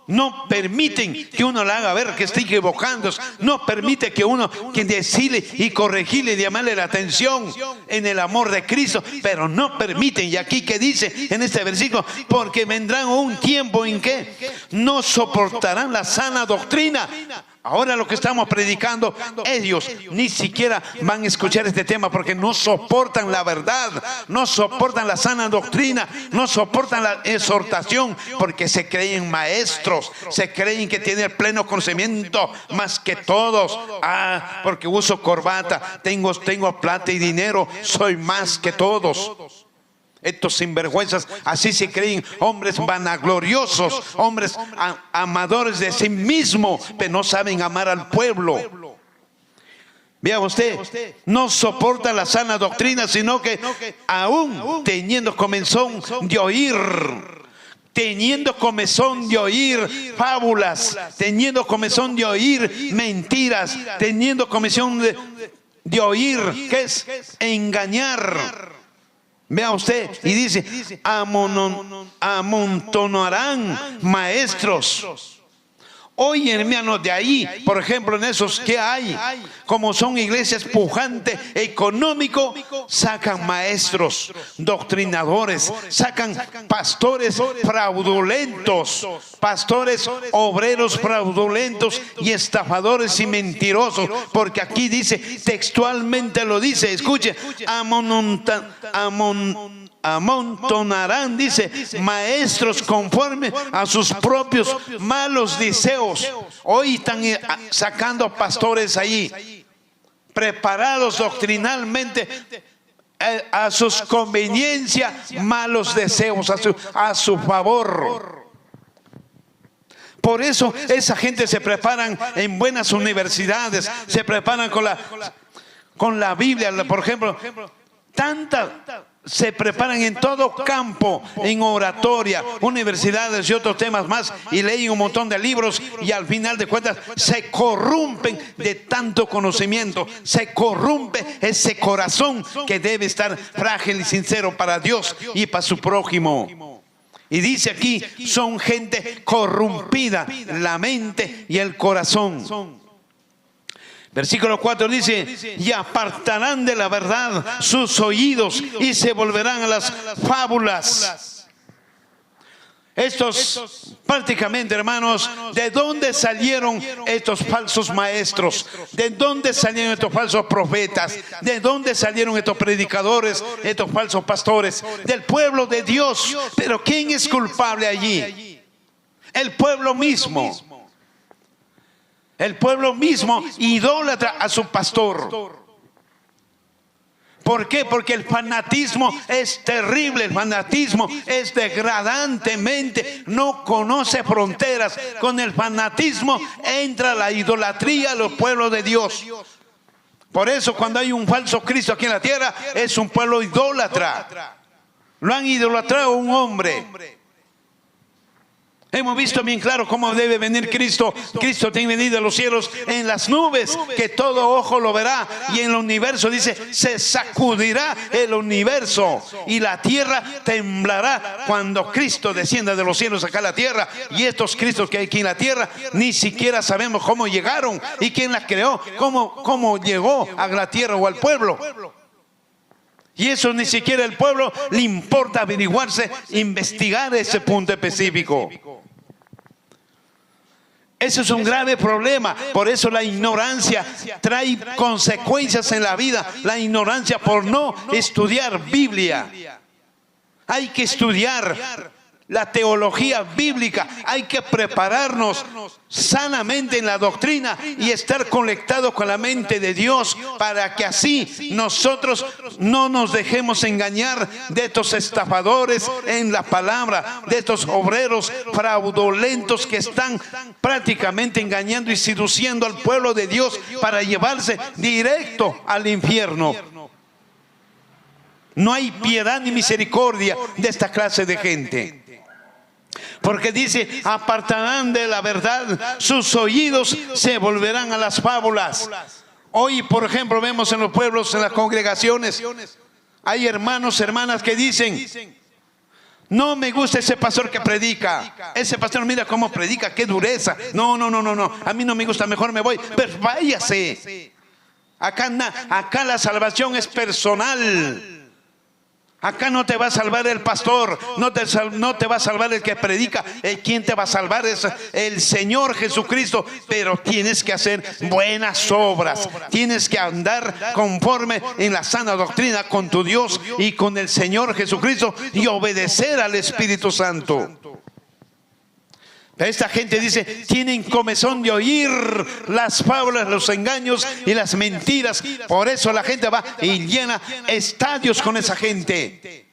S9: no permiten que uno le haga ver que está equivocándose. No permite que uno decirle y corregirle y llamarle la atención en el amor de Cristo. Pero no permiten. Y aquí que dice en este versículo, porque vendrán un tiempo en que no soportarán la sana doctrina. Ahora lo que estamos predicando, ellos ni siquiera van a escuchar este tema porque no soportan la verdad, no soportan la sana doctrina, no soportan la exhortación porque se creen maestros, se creen que tienen el pleno conocimiento más que todos. Porque uso corbata, tengo plata y dinero, soy más que todos. Estos sinvergüenzas así se creen, hombres vanagloriosos, hombres amadores de sí mismos, pero no saben amar al pueblo. Vea usted, no soporta la sana doctrina, sino que aún teniendo comezón de oír, fábulas, teniendo comezón de oír mentiras, teniendo comezón de oír, ¿qué es? Engañar. Vea usted, y dice, amontonarán maestros. Hoy, hermanos, de ahí, por ejemplo, en esos que hay, como son iglesias pujantes, económico, sacan maestros, doctrinadores, sacan pastores fraudulentos, pastores obreros fraudulentos y estafadores y mentirosos, porque aquí dice, textualmente lo dice, escuche, amontonarán, dice, maestros conforme a sus propios malos deseos. Hoy están sacando pastores ahí, preparados doctrinalmente a sus conveniencias, malos deseos a su favor. Por eso esa gente se preparan en buenas universidades, se preparan con la Biblia, por ejemplo, se preparan en todo campo, en oratoria, universidades y otros temas más, y leen un montón de libros y al final de cuentas se corrompen de tanto conocimiento, se corrompe ese corazón que debe estar frágil y sincero para Dios y para su prójimo. Y dice aquí, son gente corrompida, la mente y el corazón. Versículo 4 dice, y apartarán de la verdad sus oídos y se volverán a las fábulas. Estos prácticamente, hermanos, ¿de dónde salieron estos falsos maestros? ¿De dónde salieron estos falsos profetas? ¿De dónde salieron estos predicadores, estos falsos pastores? Del pueblo de Dios. Pero ¿quién es culpable allí? El pueblo mismo. El pueblo mismo idólatra a su pastor. ¿Por qué? Porque el fanatismo es terrible, el fanatismo es degradantemente, no conoce fronteras. Con el fanatismo entra la idolatría a los pueblos de Dios. Por eso cuando hay un falso Cristo aquí en la tierra, es un pueblo idólatra. Lo han idolatrado a un hombre. Hemos visto bien claro cómo debe venir Cristo. Cristo tiene venido a los cielos en las nubes, que todo ojo lo verá. Y en el universo dice, se sacudirá el universo y la tierra temblará cuando Cristo descienda de los cielos acá a la tierra. Y estos Cristos que hay aquí en la tierra, ni siquiera sabemos cómo llegaron y quién las creó, cómo llegó a la tierra o al pueblo. Y eso ni siquiera el pueblo le importa averiguarse, investigar ese punto específico. Eso es un grave problema. Por eso la ignorancia trae consecuencias en la vida. La ignorancia por no estudiar Biblia. Hay que estudiar la teología bíblica. Hay que prepararnos sanamente en la doctrina y estar conectados con la mente de Dios, para que así nosotros no nos dejemos engañar de estos estafadores en la palabra, de estos obreros fraudulentos que están prácticamente engañando y seduciendo al pueblo de Dios para llevarse directo al infierno. No hay piedad ni misericordia de esta clase de gente. Porque dice, apartarán de la verdad, sus oídos se volverán a las fábulas. Hoy, por ejemplo, vemos en los pueblos, en las congregaciones, hay hermanos, hermanas que dicen, no me gusta ese pastor que predica. Ese pastor, mira cómo predica, qué dureza. No, a mí no me gusta, mejor me voy. Pero váyase. Acá la salvación es personal. Acá no te va a salvar el pastor, no te va a salvar el que predica. ¿Quién te va a salvar? Es el Señor Jesucristo. Pero tienes que hacer buenas obras. Tienes que andar conforme en la sana doctrina con tu Dios y con el Señor Jesucristo y obedecer al Espíritu Santo. Esta gente dice, tienen comezón de oír las fábulas, los engaños y las mentiras. Por eso la gente va y llena estadios con esa gente.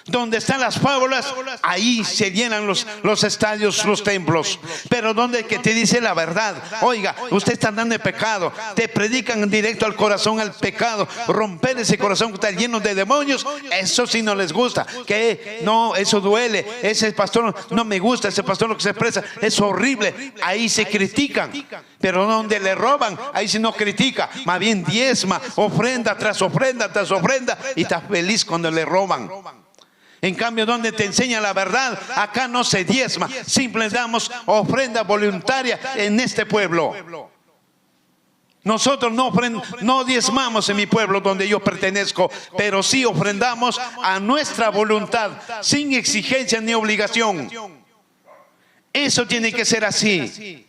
S9: Donde están las fábulas, ahí se llenan los estadios, los templos. Pero donde que te dice la verdad, oiga, usted está andando en pecado, te predican directo al corazón, al pecado, romper ese corazón que está lleno de demonios, eso sí no les gusta, que no, eso duele, ese pastor no me gusta, ese pastor lo que se expresa es horrible, ahí se critican. Pero donde le roban, ahí sí no critica, más bien diezma, ofrenda tras ofrenda tras ofrenda, y está feliz cuando le roban. En cambio, donde te enseña la verdad, acá no se diezma, simplemente damos ofrenda voluntaria en este pueblo. Nosotros no diezmamos en mi pueblo donde yo pertenezco, pero sí ofrendamos a nuestra voluntad, sin exigencia ni obligación. Eso tiene que ser así.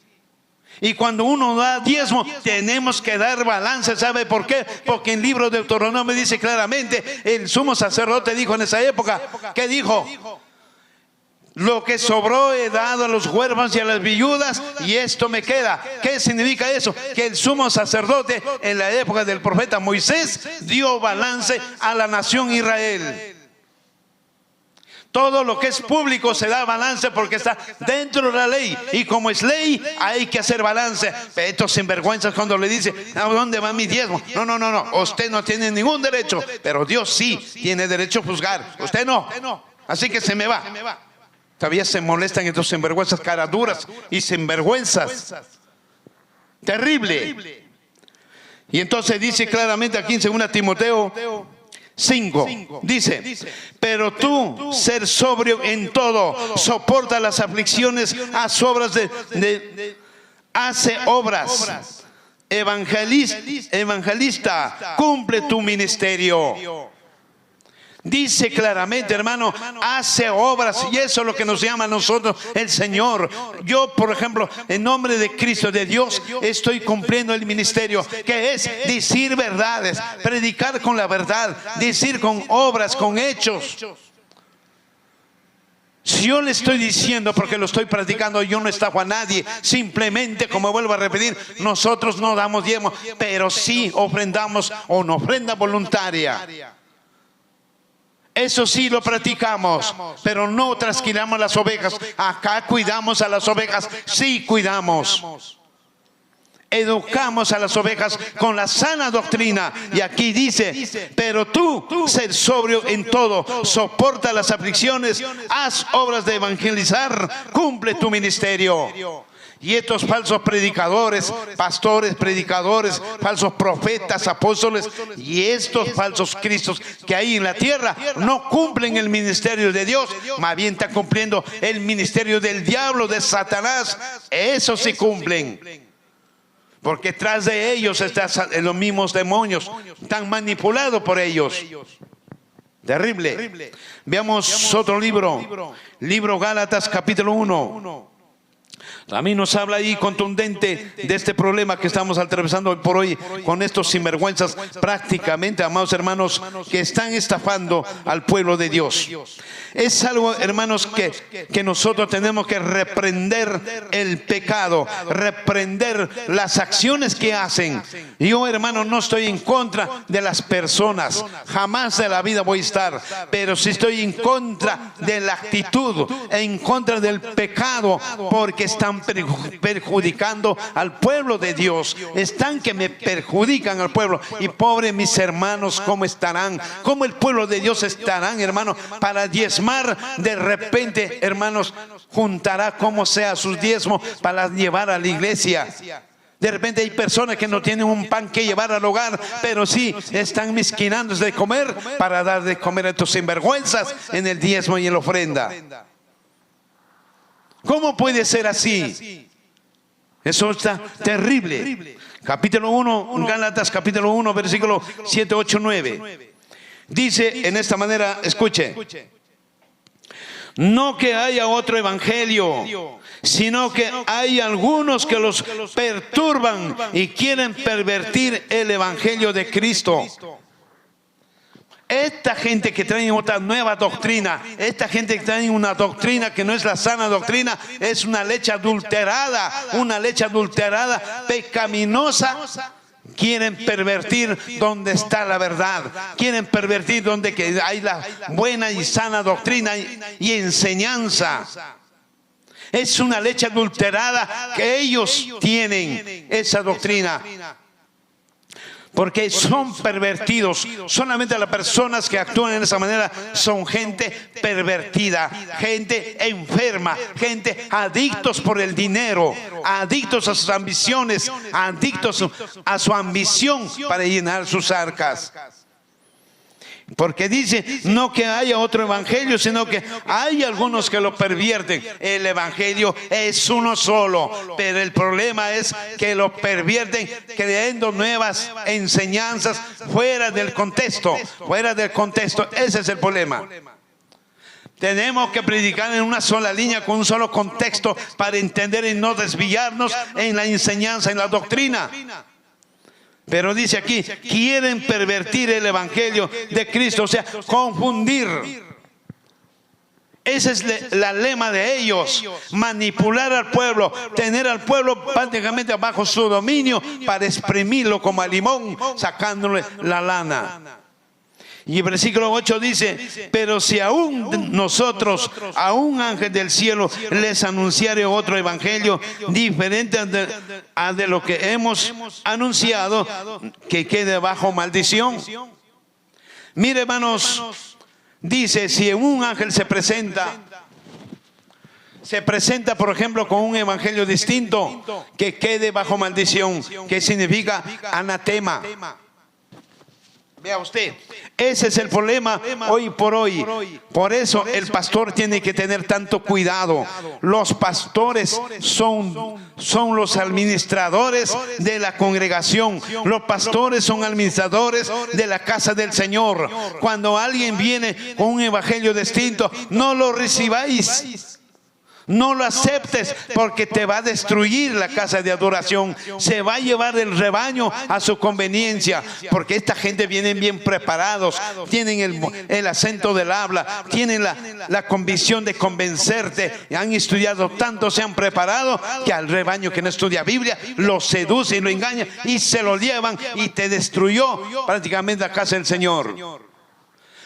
S9: Y cuando uno da diezmo, tenemos que dar balance. ¿Sabe por qué? Porque en el libro de Deuteronomio dice claramente, el sumo sacerdote dijo en esa época, ¿qué dijo? Lo que sobró he dado a los huérfanos y a las viudas, y esto me queda. ¿Qué significa eso? Que el sumo sacerdote en la época del profeta Moisés dio balance a la nación Israel. Todo lo que es público se da balance porque está dentro de la ley. Y como es ley, hay que hacer balance. Estos sinvergüenzas cuando le dice, ¿a dónde va mi diezmo? No. Usted no tiene ningún derecho. Pero Dios sí tiene derecho a juzgar. Usted no. Así que se me va. Todavía se molestan estos sinvergüenzas, caraduras y sinvergüenzas. Terrible. Y entonces dice claramente aquí en 2 Timoteo 5, dice, pero tú, ser sobrio en todo, soporta las aflicciones, haz obras hace obras, evangelista, cumple tu ministerio. Dice claramente, hermano, hace obras, y eso es lo que nos llama a nosotros el Señor. Yo, por ejemplo, en nombre de Cristo, de Dios, estoy cumpliendo el ministerio, que es decir verdades, predicar con la verdad, decir con obras, con hechos. Si yo le estoy diciendo porque lo estoy practicando, yo no estafa a nadie. Simplemente, como vuelvo a repetir, nosotros no damos diezmo, pero sí ofrendamos una ofrenda voluntaria. Eso sí lo practicamos, pero no trasquilamos las ovejas. Acá cuidamos a las ovejas, sí cuidamos. Educamos a las ovejas con la sana doctrina. Y aquí dice, pero tú, ser sobrio en todo, soporta las aflicciones, haz obras de evangelizar, cumple tu ministerio. Y estos falsos predicadores, pastores, predicadores, falsos profetas, apóstoles y estos falsos cristos que hay en la tierra no cumplen el ministerio de Dios, más bien están cumpliendo el ministerio del diablo, de Satanás. Eso sí cumplen. Porque tras de ellos están los mismos demonios, están manipulados por ellos. Terrible. Veamos otro libro. Libro Gálatas, capítulo 1. También nos habla ahí contundente de este problema que estamos atravesando hoy por hoy con estos sinvergüenzas prácticamente, amados hermanos, que están estafando al pueblo de Dios. Es algo, hermanos, que nosotros tenemos que reprender el pecado, reprender las acciones que hacen. Yo, hermano, no estoy en contra de las personas, jamás de la vida voy a estar, pero sí estoy en contra de la actitud, en contra del pecado, porque están perjudicando al pueblo de Dios. Están que me perjudican al pueblo. Y pobre mis hermanos, ¿cómo estarán? ¿Cómo el pueblo de Dios estarán, hermano? Para diezmar, de repente, hermanos, juntará como sea sus diezmos para llevar a la iglesia. De repente hay personas que no tienen un pan que llevar al hogar, pero sí están mezquinándose de comer para dar de comer a estos sinvergüenzas en el diezmo y en la ofrenda. ¿Cómo puede ser así? Eso está terrible. Capítulo 1, Gálatas capítulo 1, versículo 7, 8, 9. Dice en esta manera, escuche. No que haya otro evangelio, sino que hay algunos que los perturban y quieren pervertir el evangelio de Cristo. Esta gente que trae otra nueva doctrina, esta gente que trae una doctrina que no es la sana doctrina, es una leche adulterada, pecaminosa. Quieren pervertir donde está la verdad, quieren pervertir donde hay la buena y sana doctrina y enseñanza. Es una leche adulterada que ellos tienen, esa doctrina. Porque son pervertidos. Solamente las personas que actúan de esa manera son gente pervertida, gente enferma, gente adictos por el dinero, adictos a sus ambiciones, adictos a su ambición para llenar sus arcas. Porque dice, no que haya otro evangelio, sino que hay algunos que lo pervierten. El evangelio es uno solo, pero el problema es que lo pervierten creyendo nuevas enseñanzas fuera del contexto. Ese es el problema. Tenemos que predicar en una sola línea, con un solo contexto, para entender y no desviarnos en la enseñanza, en la doctrina. Pero dice aquí, quieren pervertir el evangelio de Cristo, o sea, confundir. Ese es la lema de ellos, manipular al pueblo, tener al pueblo prácticamente bajo su dominio para exprimirlo como a limón, sacándole la lana. Y el versículo 8 dice, pero si aún nosotros, a un ángel del cielo, les anunciare otro evangelio diferente a de lo que hemos anunciado, que quede bajo maldición. Mire, hermanos, dice, si un ángel se presenta, por ejemplo, con un evangelio distinto, que quede bajo maldición, que significa anatema. Vea usted, ese es el problema hoy por hoy. Por eso el pastor tiene que tener tanto cuidado. Los pastores son los administradores de la congregación. Los pastores son administradores de la casa del Señor. Cuando alguien viene con un evangelio distinto, no lo recibáis. No lo aceptes, porque te va a destruir la casa de adoración. Se va a llevar el rebaño a su conveniencia, porque esta gente viene bien preparados, tienen el acento del habla, tienen la convicción de convencerte, han estudiado tanto, se han preparado, que al rebaño que no estudia Biblia lo seduce y lo engaña y se lo llevan, y te destruyó prácticamente la casa del Señor.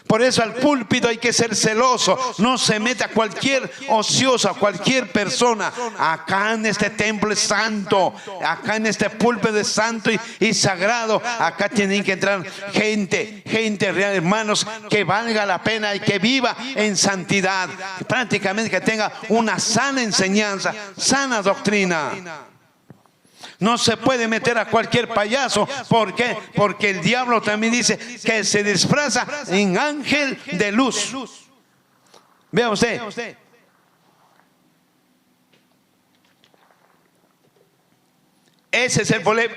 S9: Por eso al púlpito hay que ser celoso. No se meta cualquier ocioso, a cualquier persona. Acá en este templo es santo, acá en este púlpito es santo y sagrado. Acá tienen que entrar gente real, hermanos, que valga la pena y que viva en santidad. Prácticamente que tenga una sana enseñanza, sana doctrina. No se puede meter a cualquier payaso. ¿Por qué? Porque el diablo también dice que se disfraza en ángel de luz. Vea usted. Ese es el problema.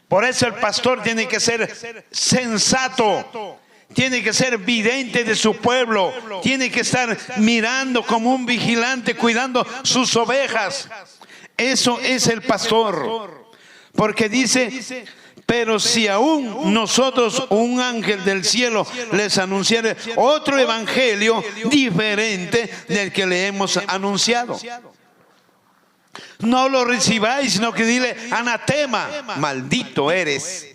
S9: Por eso el pastor tiene que ser sensato. Tiene que ser vidente de su pueblo. Tiene que estar mirando como un vigilante, cuidando sus ovejas. Eso es el pastor. Porque dice: pero si aún nosotros, un ángel del cielo, les anunciare otro evangelio diferente del que le hemos anunciado, no lo recibáis, sino que dile: anatema, maldito eres.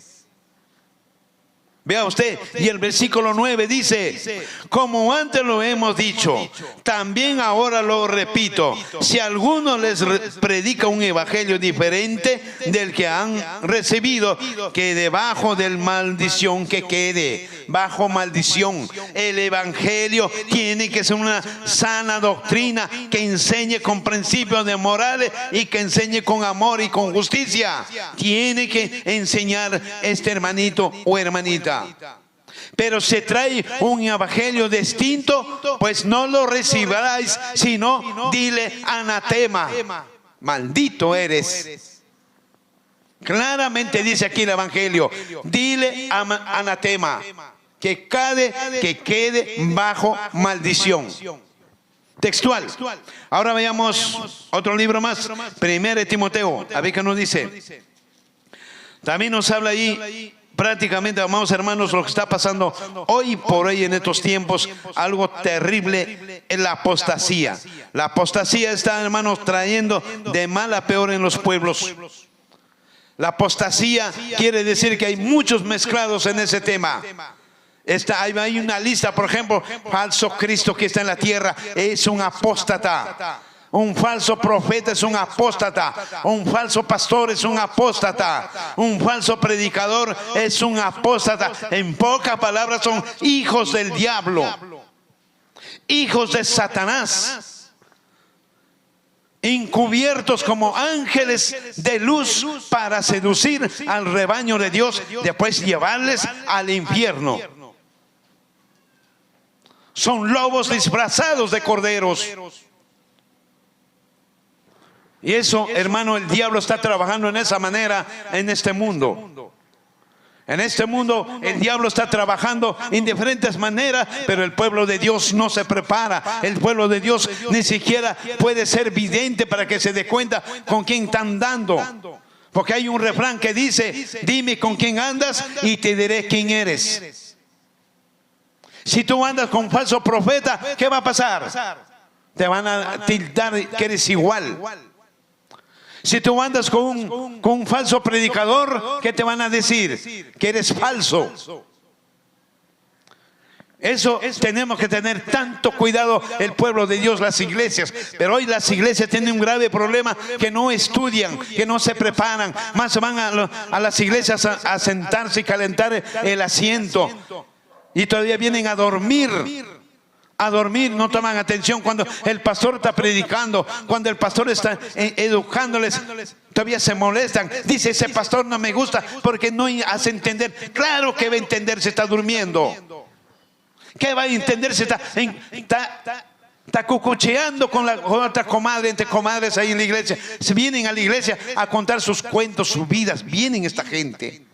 S9: Vea usted, y el versículo 9 dice: como antes lo hemos dicho, también ahora lo repito, si alguno les predica un evangelio diferente del que han recibido, que debajo de maldición, que quede bajo maldición. El evangelio tiene que ser una sana doctrina que enseñe con principios de morales y que enseñe con amor y con justicia. Tiene que enseñar este hermanito o hermanita. Pero si trae un evangelio distinto, pues no lo recibáis, sino dile: anatema, maldito eres. Claramente dice aquí el evangelio: dile anatema, que quede bajo maldición. Textual. Ahora veamos otro libro más, 1 Timoteo, a ver qué nos dice. También nos habla ahí prácticamente, amados hermanos, lo que está pasando hoy por hoy en estos tiempos, algo terrible, es la apostasía. La apostasía está, hermanos, trayendo de mal a peor en los pueblos. La apostasía quiere decir que hay muchos mezclados en ese tema. Hay una lista, por ejemplo: falso Cristo que está en la tierra es un apóstata. Un falso profeta es un apóstata. Un falso pastor es un apóstata. Un falso predicador es un apóstata. En pocas palabras, son hijos del diablo, hijos de Satanás, encubiertos como ángeles de luz para seducir al rebaño de Dios, después llevarles al infierno. Son lobos disfrazados de corderos. Y eso, hermano, el diablo está trabajando en esa manera en este mundo. En este mundo el diablo está trabajando en diferentes maneras, pero el pueblo de Dios no se prepara. El pueblo de Dios ni siquiera puede ser vidente para que se dé cuenta con quién está andando. Porque hay un refrán que dice: dime con quién andas y te diré quién eres. Si tú andas con falso profeta, ¿qué va a pasar? Te van a tildar que eres igual. Si tú andas con un falso predicador, ¿qué te van a decir? Que eres falso. Eso tenemos que tener tanto cuidado el pueblo de Dios, las iglesias. Pero hoy las iglesias tienen un grave problema, que no estudian, que no se preparan. Más van a las iglesias a sentarse y calentar el asiento. Y todavía vienen a dormir. No toman atención cuando el pastor está predicando, cuando el pastor está educándoles, todavía se molestan. Dice: ese pastor no me gusta porque no hace entender. Claro que va a entender si está durmiendo. ¿Qué va a entender si está cucucheando con otra comadre, entre comadres ahí en la iglesia? Se vienen a la iglesia a contar sus cuentos, sus vidas. Vienen esta gente,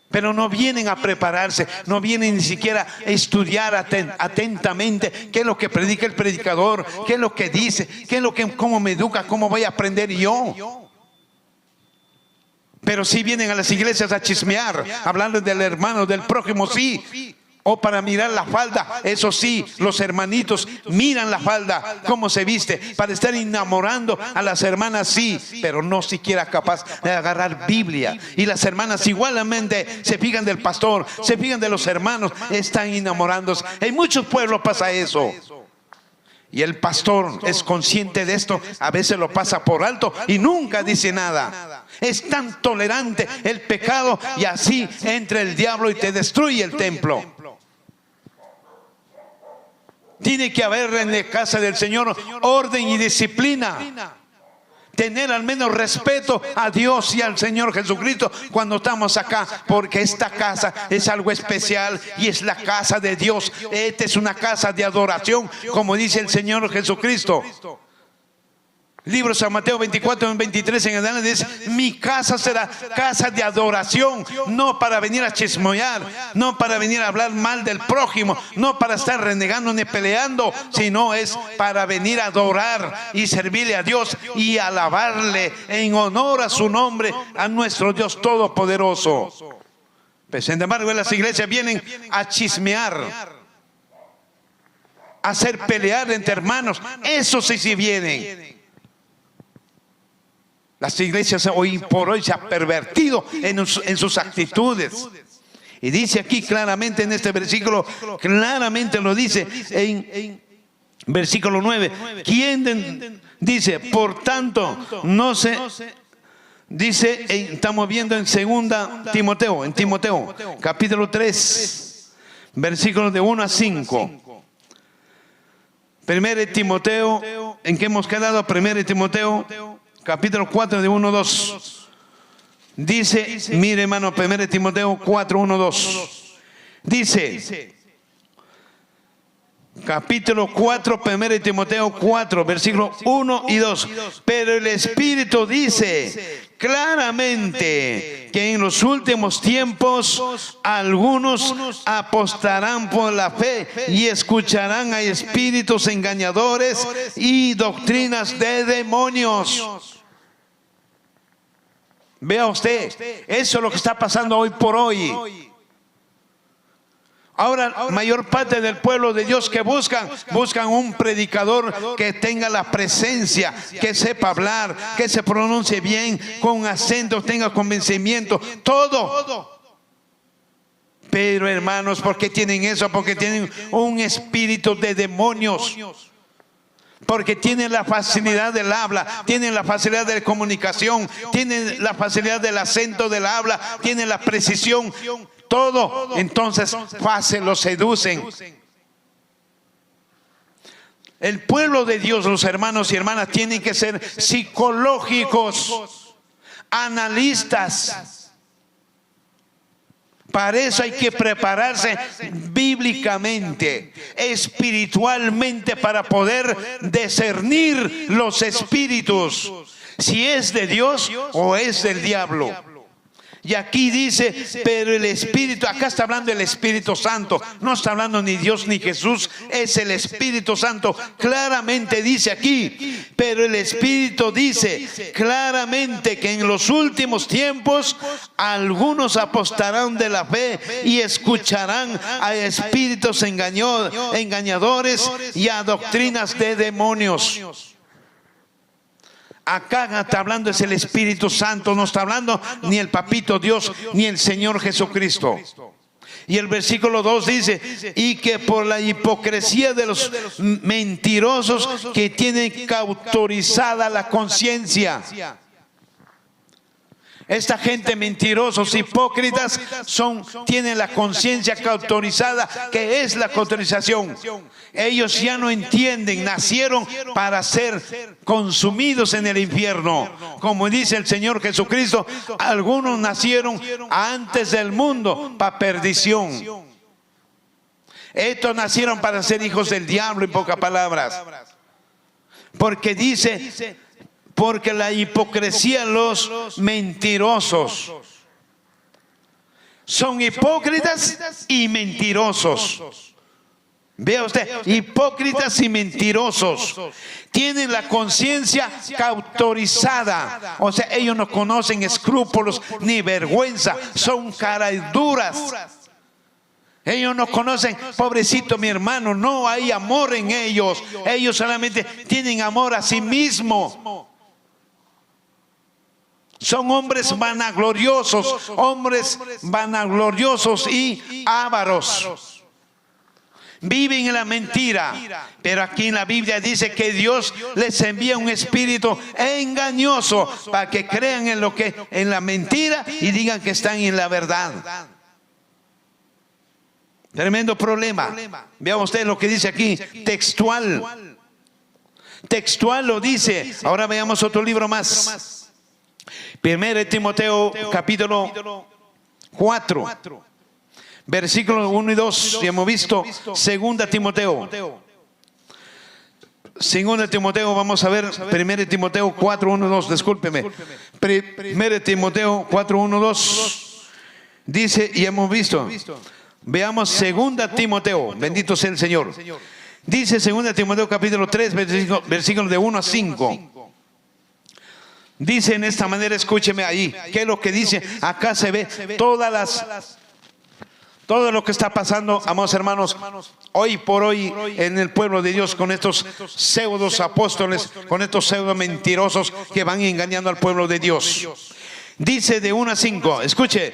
S9: pero no vienen a prepararse, no vienen ni siquiera a estudiar atentamente qué es lo que predica el predicador, qué es lo que dice, cómo me educa, cómo voy a aprender yo. Pero sí vienen a las iglesias a chismear, hablando del hermano, del prójimo, sí. O para mirar la falda, eso sí, los hermanitos miran la falda, cómo se viste, para estar enamorando a las hermanas, sí, pero no siquiera capaz de agarrar Biblia. Y las hermanas igualmente se fijan del pastor, se fijan de los hermanos, están enamorándose. En muchos pueblos pasa eso. Y el pastor es consciente de esto, a veces lo pasa por alto y nunca dice nada. Es tan tolerante el pecado, y así entra el diablo y te destruye el templo. Tiene que haber en la casa del Señor orden y disciplina. Tener al menos respeto a Dios y al Señor Jesucristo cuando estamos acá, porque esta casa es algo especial y es la casa de Dios. Esta es una casa de adoración, como dice el Señor Jesucristo. Libro San Mateo 24, 23 en adelante dice: mi casa será casa de adoración, no para venir a chismoyar, no para venir a hablar mal del prójimo, no para estar renegando ni peleando, sino es para venir a adorar y servirle a Dios y alabarle en honor a su nombre, a nuestro Dios todopoderoso. Pues, sin embargo, las iglesias vienen a chismear, a hacer pelear entre hermanos. Eso sí vienen. Las iglesias hoy por hoy se han pervertido en sus actitudes. Y dice aquí claramente en este versículo, claramente lo dice en versículo 9. ¿Quién dice? Por tanto, no se... Dice, estamos viendo en Timoteo, capítulo 3, versículos de 1 a 5. Primero Timoteo, ¿en qué hemos quedado? Primero Timoteo, capítulo 4, de 1 a 2. Dice, mire hermano, primero Timoteo 4, 1 a 2. Dice, capítulo 4, 1 Timoteo 4, versículos 1 y 2. Pero el Espíritu dice claramente que en los últimos tiempos algunos apostarán por la fe y escucharán a espíritus engañadores y doctrinas de demonios. Vea usted, eso es lo que está pasando hoy por hoy. Ahora, mayor parte del pueblo de Dios que buscan un predicador que tenga la presencia, que sepa hablar, que se pronuncie bien, con acento, tenga convencimiento, todo. Pero hermanos, ¿por qué tienen eso? Porque tienen un espíritu de demonios. Porque tienen la facilidad del habla, tienen la facilidad de la comunicación, tienen la facilidad del acento del habla, tienen la precisión. Todo, entonces fácil los seducen. El pueblo de Dios, los hermanos y hermanas, tienen que ser psicológicos, analistas. Para eso hay que prepararse bíblicamente, espiritualmente, para poder discernir los espíritus, si es de Dios o es del diablo. Y aquí dice, pero el Espíritu, acá está hablando del Espíritu Santo, no está hablando ni Dios ni Jesús, es el Espíritu Santo. Claramente dice aquí, pero el Espíritu dice claramente que en los últimos tiempos algunos apostarán de la fe y escucharán a espíritus engañadores y a doctrinas de demonios. Acá está hablando es el Espíritu Santo, no está hablando ni el Papito Dios ni el Señor Jesucristo. Y el versículo 2 dice, y que por la hipocresía de los mentirosos que tienen cautorizada la conciencia. Esta gente mentirosos, hipócritas, tienen la conciencia cautorizada, que es la cautorización. Ellos ya no entienden, nacieron para ser consumidos en el infierno. Como dice el Señor Jesucristo, algunos nacieron antes del mundo para perdición. Estos nacieron para ser hijos del diablo, en pocas palabras. Porque dice... Porque la hipocresía, los mentirosos son hipócritas y mentirosos. Vea usted, hipócritas y mentirosos. Tienen la conciencia cautorizada. O sea, ellos no conocen escrúpulos ni vergüenza. Son caras duras. Ellos no conocen, pobrecito mi hermano, no hay amor en ellos. Ellos solamente tienen amor a sí mismos. Son hombres vanagloriosos y ávaros. Viven en la mentira. Pero aquí en la Biblia dice que Dios les envía un espíritu engañoso para que crean en la mentira y digan que están en la verdad. Tremendo problema. Vean ustedes lo que dice aquí, textual. Textual lo dice. Ahora veamos otro libro más. Primero Timoteo capítulo 4, versículos 1 y 2. Ya hemos visto. Segunda Timoteo. Segunda Timoteo, vamos a ver, 1 Timoteo 4, 1, 2, discúlpeme. 1 Timoteo 4, 1, 2, dice, y hemos visto, veamos 2 Timoteo, bendito sea el Señor. Dice 2 Timoteo capítulo 3, versículos de 1 a 5. Dice en esta manera, escúcheme ahí, ¿qué es lo que dice? Acá se ve todo lo que está pasando, amados hermanos, hoy por hoy en el pueblo de Dios, con estos pseudos apóstoles, con estos pseudo mentirosos que van engañando al pueblo de Dios. Dice de 1 a 5, escuche,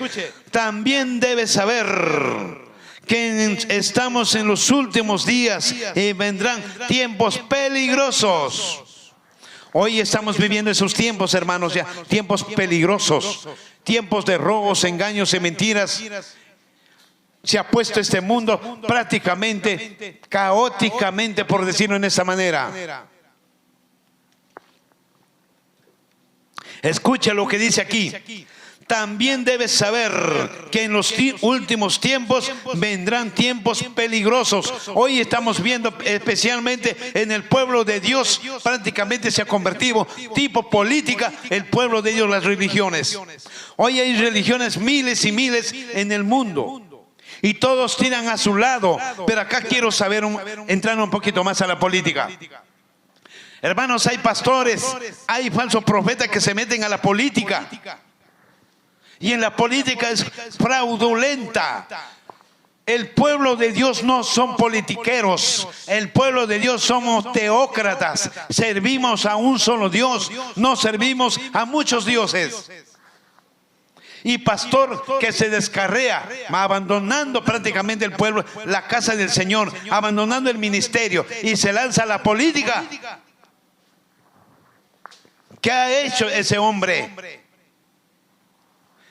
S9: también debes saber que estamos en los últimos días y vendrán tiempos peligrosos. Hoy estamos viviendo esos tiempos, hermanos, ya tiempos peligrosos, tiempos de robos, engaños y mentiras. Se ha puesto este mundo prácticamente caóticamente, por decirlo en esa manera. Escucha lo que dice aquí. También debes saber que en los últimos tiempos vendrán tiempos peligrosos. Hoy estamos viendo especialmente en el pueblo de Dios, prácticamente se ha convertido tipo política el pueblo de Dios, las religiones. Hoy hay religiones miles y miles en el mundo. Y todos tiran a su lado. Pero acá quiero saber, entrar un poquito más a la política. Hermanos, hay pastores, hay falsos profetas que se meten a la política. Y en la política es fraudulenta. El pueblo de Dios no son politiqueros. El pueblo de Dios somos teócratas. Servimos a un solo Dios. No servimos a muchos dioses. Y pastor que se descarrea, abandonando prácticamente el pueblo, la casa del Señor, abandonando el ministerio y se lanza a la política. ¿Qué ha hecho ese hombre?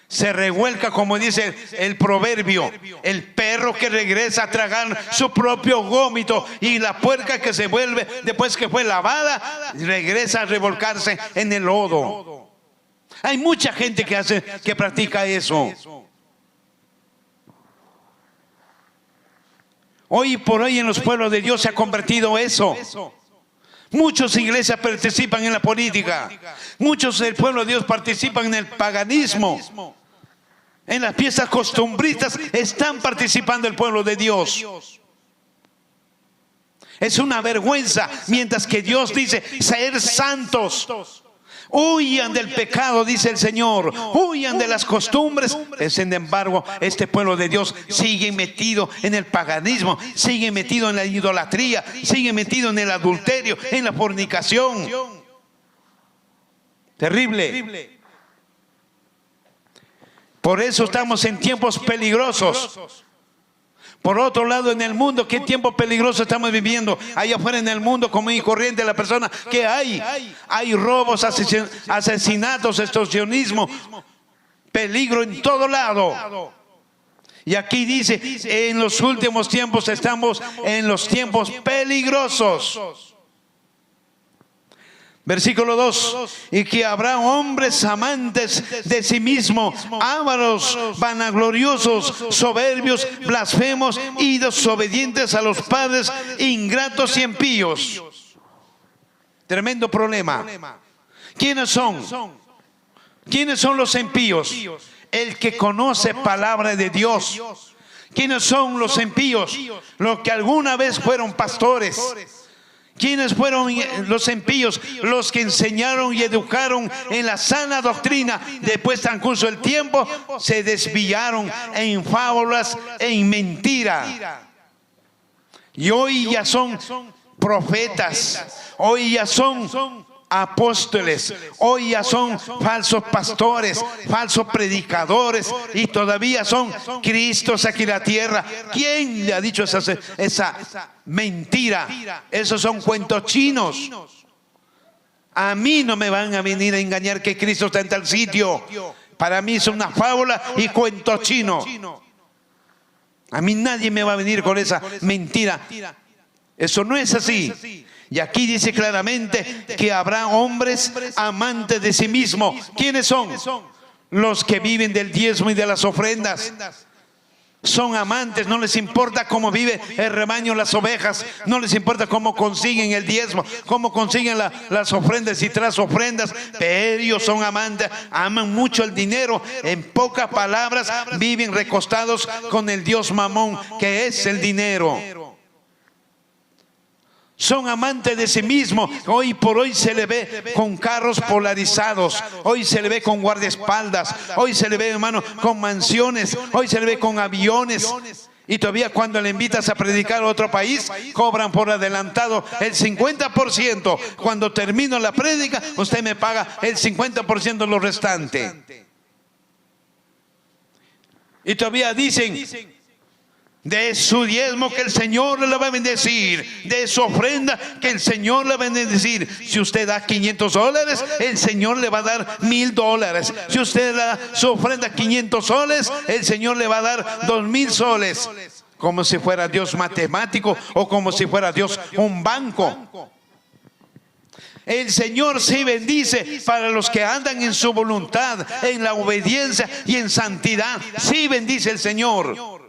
S9: Se revuelca, como dice el proverbio, el perro que regresa a tragar su propio vómito, y la puerca que se vuelve después que fue lavada, regresa a revolcarse en el lodo. Hay mucha gente que practica eso. Hoy por hoy en los pueblos de Dios se ha convertido eso. Muchas iglesias participan en la política. Muchos del pueblo de Dios participan en el paganismo. En las fiestas costumbristas están participando el pueblo de Dios. Es una vergüenza, mientras que Dios dice ser santos. Huyan del pecado, dice el Señor. Huyan de las costumbres. Sin embargo, este pueblo de Dios sigue metido en el paganismo, sigue metido en la idolatría, sigue metido en el adulterio, en la fornicación. Terrible. Por eso estamos en tiempos peligrosos. Por otro lado, en el mundo, ¿qué tiempo peligroso estamos viviendo? Allá afuera en el mundo común y corriente, la persona que hay robos, asesinatos, extorsionismo, peligro en todo lado. Y aquí dice, en los últimos tiempos estamos en los tiempos peligrosos. Versículo 2, y que habrá hombres amantes de sí mismos, ávaros, vanagloriosos, soberbios, blasfemos y desobedientes a los padres, ingratos y impíos. Tremendo problema. ¿Quiénes son? ¿Quiénes son los impíos? El que conoce palabra de Dios. ¿Quiénes son los impíos? Los que alguna vez fueron pastores. ¿Quiénes fueron los impíos? Los que enseñaron y educaron en la sana doctrina. Después, transcurso el tiempo, se desviaron en fábulas, en mentira. Y hoy ya son profetas. Hoy ya son apóstoles. Hoy ya son falsos pastores, falsos predicadores, y todavía son Cristos aquí en la tierra. ¿Quién le ha dicho esa mentira? Esos son cuentos chinos. A mí no me van a venir a engañar que Cristo está en tal sitio. Para mí es una fábula y cuento chino. A mí nadie me va a venir con esa mentira. Eso no es así. Y aquí dice claramente que habrá hombres amantes de sí mismos. ¿Quiénes son? Los que viven del diezmo y de las ofrendas. Son amantes, no les importa cómo vive el rebaño, las ovejas, no les importa cómo consiguen el diezmo, cómo consiguen las ofrendas y tras ofrendas, pero ellos son amantes, aman mucho el dinero. En pocas palabras, viven recostados con el Dios Mamón, que es el dinero. Son amantes de sí mismos. Hoy por hoy se le ve con carros polarizados. Hoy se le ve con guardaespaldas. Hoy se le ve, hermano, con mansiones. Hoy se le ve con aviones. Y todavía cuando le invitas a predicar a otro país, cobran por adelantado el 50%. Cuando termino la prédica, usted me paga el 50% de lo restante. Y todavía dicen: de su diezmo que el Señor le va a bendecir, de su ofrenda que el Señor le va a bendecir. Si usted da $500, el Señor le va a dar $1000. Si usted da su ofrenda 500 soles, el Señor le va a dar 2000 soles. Como si fuera Dios matemático o como si fuera Dios un banco. El Señor sí bendice para los que andan en su voluntad, en la obediencia y en santidad. Sí bendice el Señor.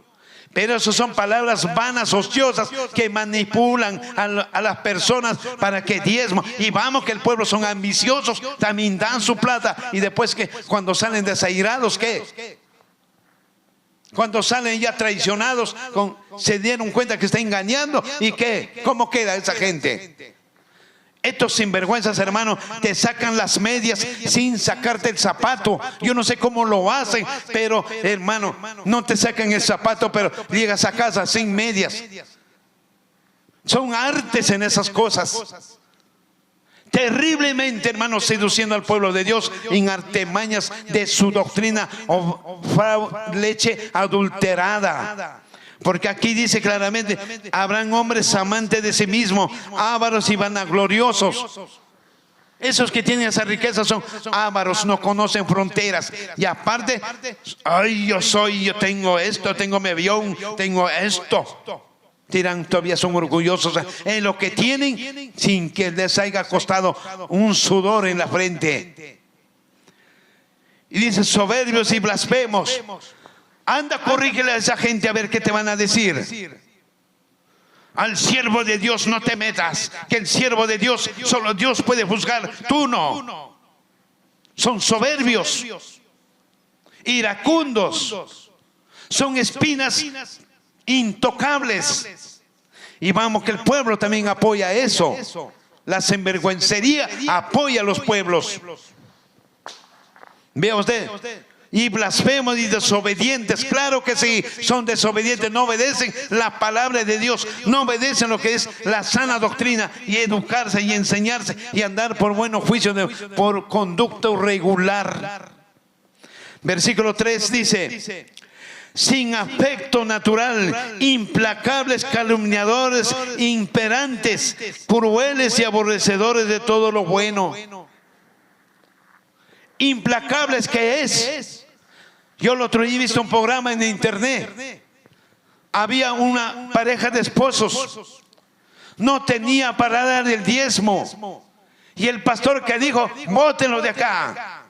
S9: Pero esas son palabras vanas, ociosas, que manipulan a las personas para que diezmo. Y vamos, que el pueblo son ambiciosos, también dan su plata. Y después, que cuando salen desairados, ¿qué? Cuando salen ya traicionados, se dieron cuenta que está engañando. ¿Y qué? ¿Cómo queda esa gente? Estos sinvergüenzas, hermano, te sacan las medias sin sacarte el zapato. Yo no sé cómo lo hacen, pero, hermano, no te sacan el zapato, pero llegas a casa sin medias. Son artes en esas cosas. Terriblemente, hermano, seduciendo al pueblo de Dios en artimañas de su doctrina o leche adulterada. Porque aquí dice claramente: habrán hombres amantes de sí mismos, ávaros y vanagloriosos. Esos que tienen esa riqueza son ávaros, no conocen fronteras. Y aparte, ay, yo tengo esto, tengo mi avión, tengo esto. Dirán, todavía son orgullosos en lo que tienen, sin que les haya costado un sudor en la frente. Y dice: soberbios y blasfemos. Anda, corrígele a esa gente a ver qué te van a decir. Al siervo de Dios no te metas, que el siervo de Dios, solo Dios puede juzgar, tú no. Son soberbios, iracundos, son espinas intocables. Y vamos, que el pueblo también apoya eso. La sinvergüencería apoya a los pueblos. Vea usted. Y blasfemos y desobedientes, claro que sí, son desobedientes, no obedecen la palabra de Dios, no obedecen lo que es la sana doctrina, y educarse y enseñarse y andar por buenos juicios, por conducta regular. Versículo 3 dice: sin afecto natural, implacables, calumniadores, imperantes, crueles y aborrecedores de todo lo bueno. Implacables, ¿qué es? Yo el otro día he visto un programa en internet. Había una pareja de esposos, no tenía para dar el diezmo, y el pastor que dijo: bótenlo de acá,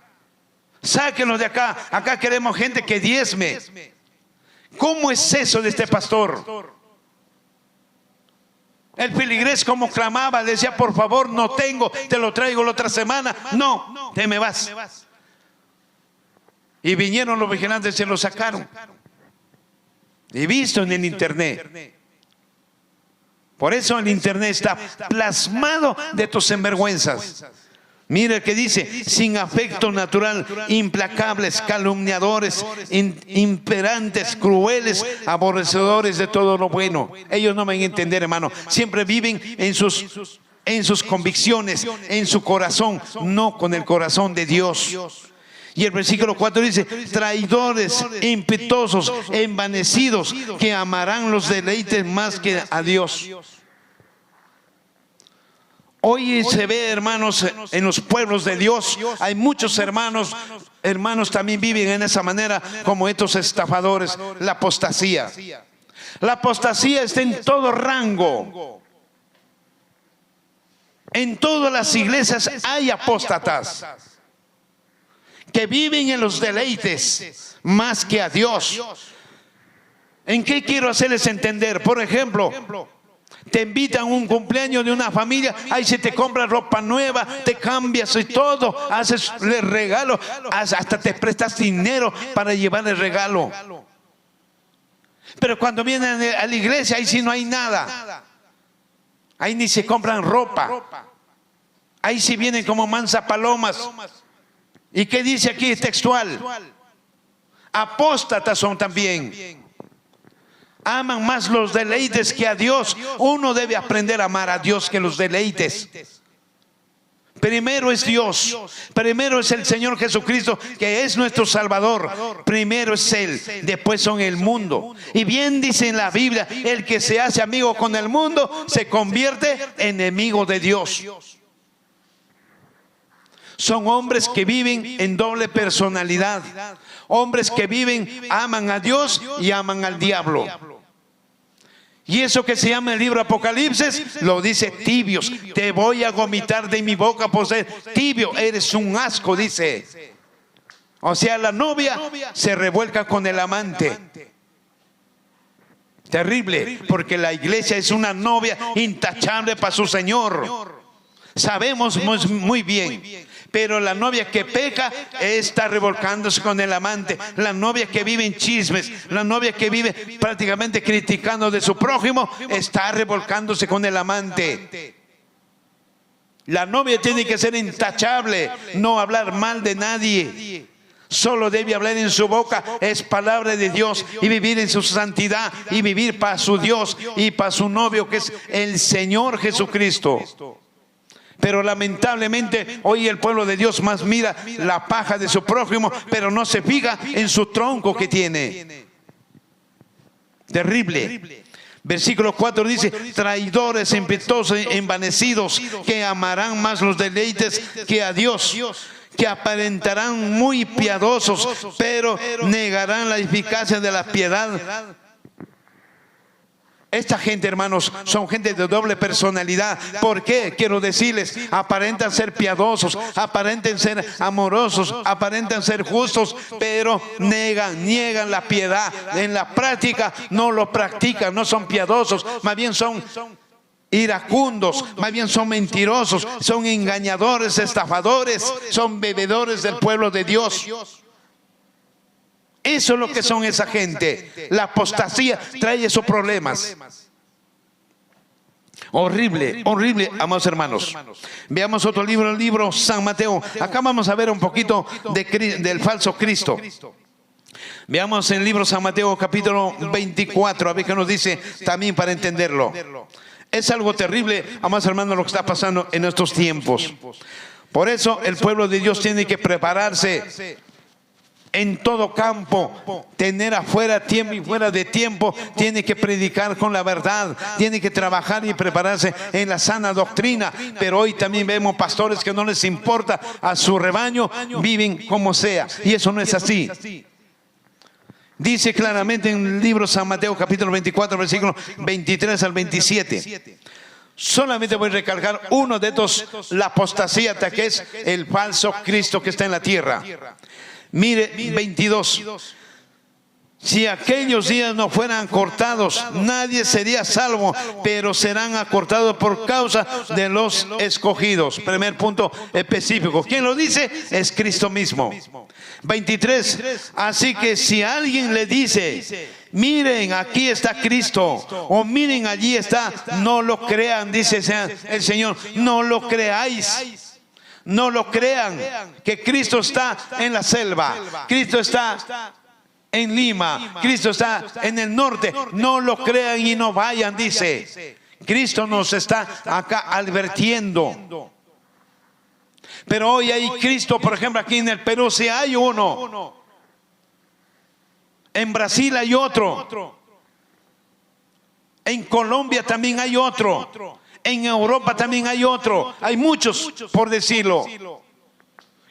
S9: sáquenlo de acá, acá queremos gente que diezme. ¿Cómo es eso de este pastor? El filigrés, como clamaba, decía: por favor, no tengo, te lo traigo la otra semana. No, te me vas. Y vinieron los vigilantes y se lo sacaron. He visto en el internet. Por eso el internet está plasmado de tus sinvergüenzas. Mira que dice: sin afecto natural, implacables, calumniadores, imperantes, crueles, aborrecedores de todo lo bueno. Ellos no van a entender, hermano. Siempre viven en sus convicciones, en su corazón, no con el corazón de Dios. Y el versículo 4 dice: traidores, impetuosos, envanecidos, que amarán los deleites más que a Dios. Hoy se ve, hermanos, en los pueblos de Dios, hay muchos hermanos también viven en esa manera, como estos estafadores. La apostasía. La apostasía está en todo rango. En todas las iglesias hay apóstatas que viven en los deleites más que a Dios. ¿En qué quiero hacerles entender? Por ejemplo, te invitan a un cumpleaños de una familia, ahí se te compra ropa nueva, te cambias y todo, haces el regalo, hasta te prestas dinero para llevar el regalo. Pero cuando vienen a la iglesia, ahí sí no hay nada. Ahí ni se compran ropa. Ahí sí vienen como mansapalomas. ¿Y qué dice aquí textual? Apóstatas son también. Aman más los deleites que a Dios. Uno debe aprender a amar a Dios que los deleites. Primero es Dios, primero es el Señor Jesucristo, que es nuestro Salvador. Primero es Él, después son el mundo. Y bien dice en la Biblia, el que se hace amigo con el mundo se convierte en enemigo de Dios. Son hombres que viven en doble personalidad. Hombres que viven, aman a Dios y aman al diablo. Y eso que se llama el libro Apocalipsis, lo dice tibios. Te voy a vomitar de mi boca por ser tibio. Eres un asco, dice. O sea, la novia se revuelca con el amante. Terrible, porque la iglesia es una novia intachable para su Señor. Sabemos muy bien. Pero la novia que peca está revolcándose con el amante. La novia que vive en chismes, la novia que vive prácticamente criticando de su prójimo, está revolcándose con el amante. La novia tiene que ser intachable, no hablar mal de nadie. Solo debe hablar en su boca, es palabra de Dios, y vivir en su santidad, y vivir para su Dios y para su novio, que es el Señor Jesucristo. Pero lamentablemente hoy el pueblo de Dios más mira la paja de su prójimo, pero no se fija en su tronco que tiene. Terrible. Versículo 4 dice: traidores, impetuosos, envanecidos, que amarán más los deleites que a Dios, que aparentarán muy piadosos, pero negarán la eficacia de la piedad. Esta gente, hermanos, son gente de doble personalidad. ¿Por qué? Quiero decirles, aparentan ser piadosos, aparentan ser amorosos, aparentan ser justos, pero niegan la piedad. En la práctica no lo practican, no son piadosos, más bien son iracundos, más bien son mentirosos, son engañadores, estafadores, son bebedores del pueblo de Dios. Eso es lo que son esa gente. La apostasía trae esos problemas. Horrible, horrible, amados hermanos. Veamos otro libro, el libro San Mateo. Acá vamos a ver un poquito del falso Cristo. Veamos en el libro San Mateo capítulo 24, a ver qué nos dice también para entenderlo. Es algo terrible, amados hermanos, lo que está pasando en estos tiempos. Por eso el pueblo de Dios tiene que prepararse en todo campo, tener afuera tiempo y fuera de tiempo, tiene que predicar con la verdad, tiene que trabajar y prepararse en la sana doctrina. Pero hoy también vemos pastores que no les importa a su rebaño, viven como sea, y eso no es así. Dice claramente en el libro San Mateo capítulo 24, versículo 23 al 27. Solamente voy a recalcar uno de estos, la apostasía, que es el falso Cristo que está en la tierra. Mire, 22. Si aquellos días no fueran cortados, nadie sería salvo, pero serán acortados por causa de los escogidos. Primer punto específico. ¿Quién lo dice? Es Cristo mismo. 23. Así que si alguien le dice: miren, aquí está Cristo, o miren, allí está, no lo crean, dice el Señor, no lo creáis. No lo crean, que Cristo está en la selva, Cristo está en Lima, Cristo está en el norte. No lo crean y no vayan, dice. Cristo nos está acá advirtiendo. Pero hoy hay Cristo, por ejemplo, aquí en el Perú sí hay uno. En Brasil hay otro. En Colombia también hay otro. En Europa también hay otro. Hay muchos, por decirlo,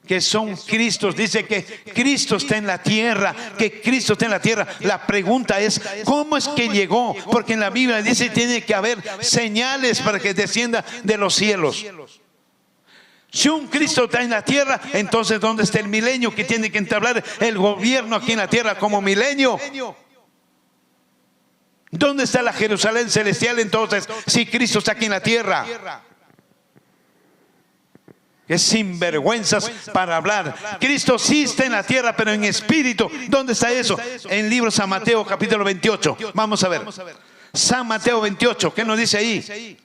S9: que son Cristos. Dice que Cristo está en la tierra, que Cristo está en la tierra. La pregunta es: ¿cómo es que llegó? Porque en la Biblia dice que tiene que haber señales para que descienda de los cielos. Si un Cristo está en la tierra, entonces ¿dónde está el milenio que tiene que entablar el gobierno aquí en la tierra como milenio? ¿Dónde está la Jerusalén celestial entonces si Cristo está aquí en la tierra? Es sinvergüenzas para hablar. Cristo sí está en la tierra, pero en espíritu. ¿Dónde está eso? En el libro San Mateo capítulo 28. Vamos a ver. San Mateo 28, ¿qué nos dice ahí?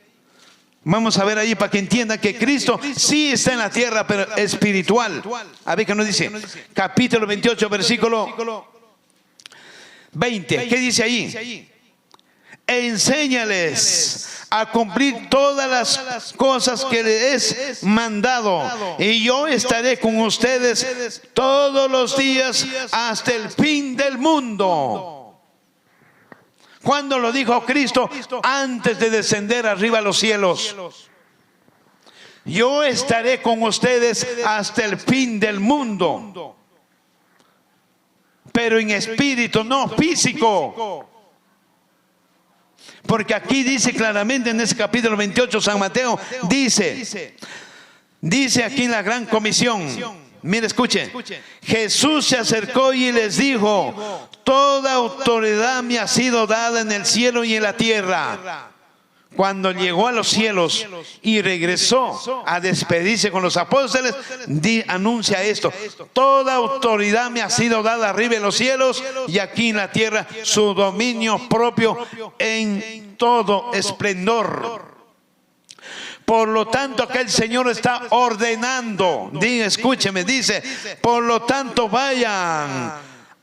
S9: Vamos a ver ahí para que entiendan que Cristo sí está en la tierra, pero espiritual. A ver qué nos dice. Capítulo 28, versículo 20. ¿Qué dice ahí? Enséñales a cumplir todas las cosas que les he mandado, y yo estaré con ustedes todos los días hasta el fin del mundo. ¿Cuándo lo dijo Cristo? Antes de descender arriba a los cielos. Yo estaré con ustedes hasta el fin del mundo, pero en espíritu, no físico. Porque aquí dice claramente en ese capítulo 28, San Mateo, dice aquí en la gran comisión, mire, escuchen, Jesús se acercó y les dijo: toda autoridad me ha sido dada en el cielo y en la tierra. Cuando llegó a los cielos y regresó a despedirse con los apóstoles, anuncia esto: toda autoridad me ha sido dada arriba en los cielos y aquí en la tierra, su dominio propio en todo esplendor. Por lo tanto, acá el Señor está ordenando, escúcheme, dice: por lo tanto vayan,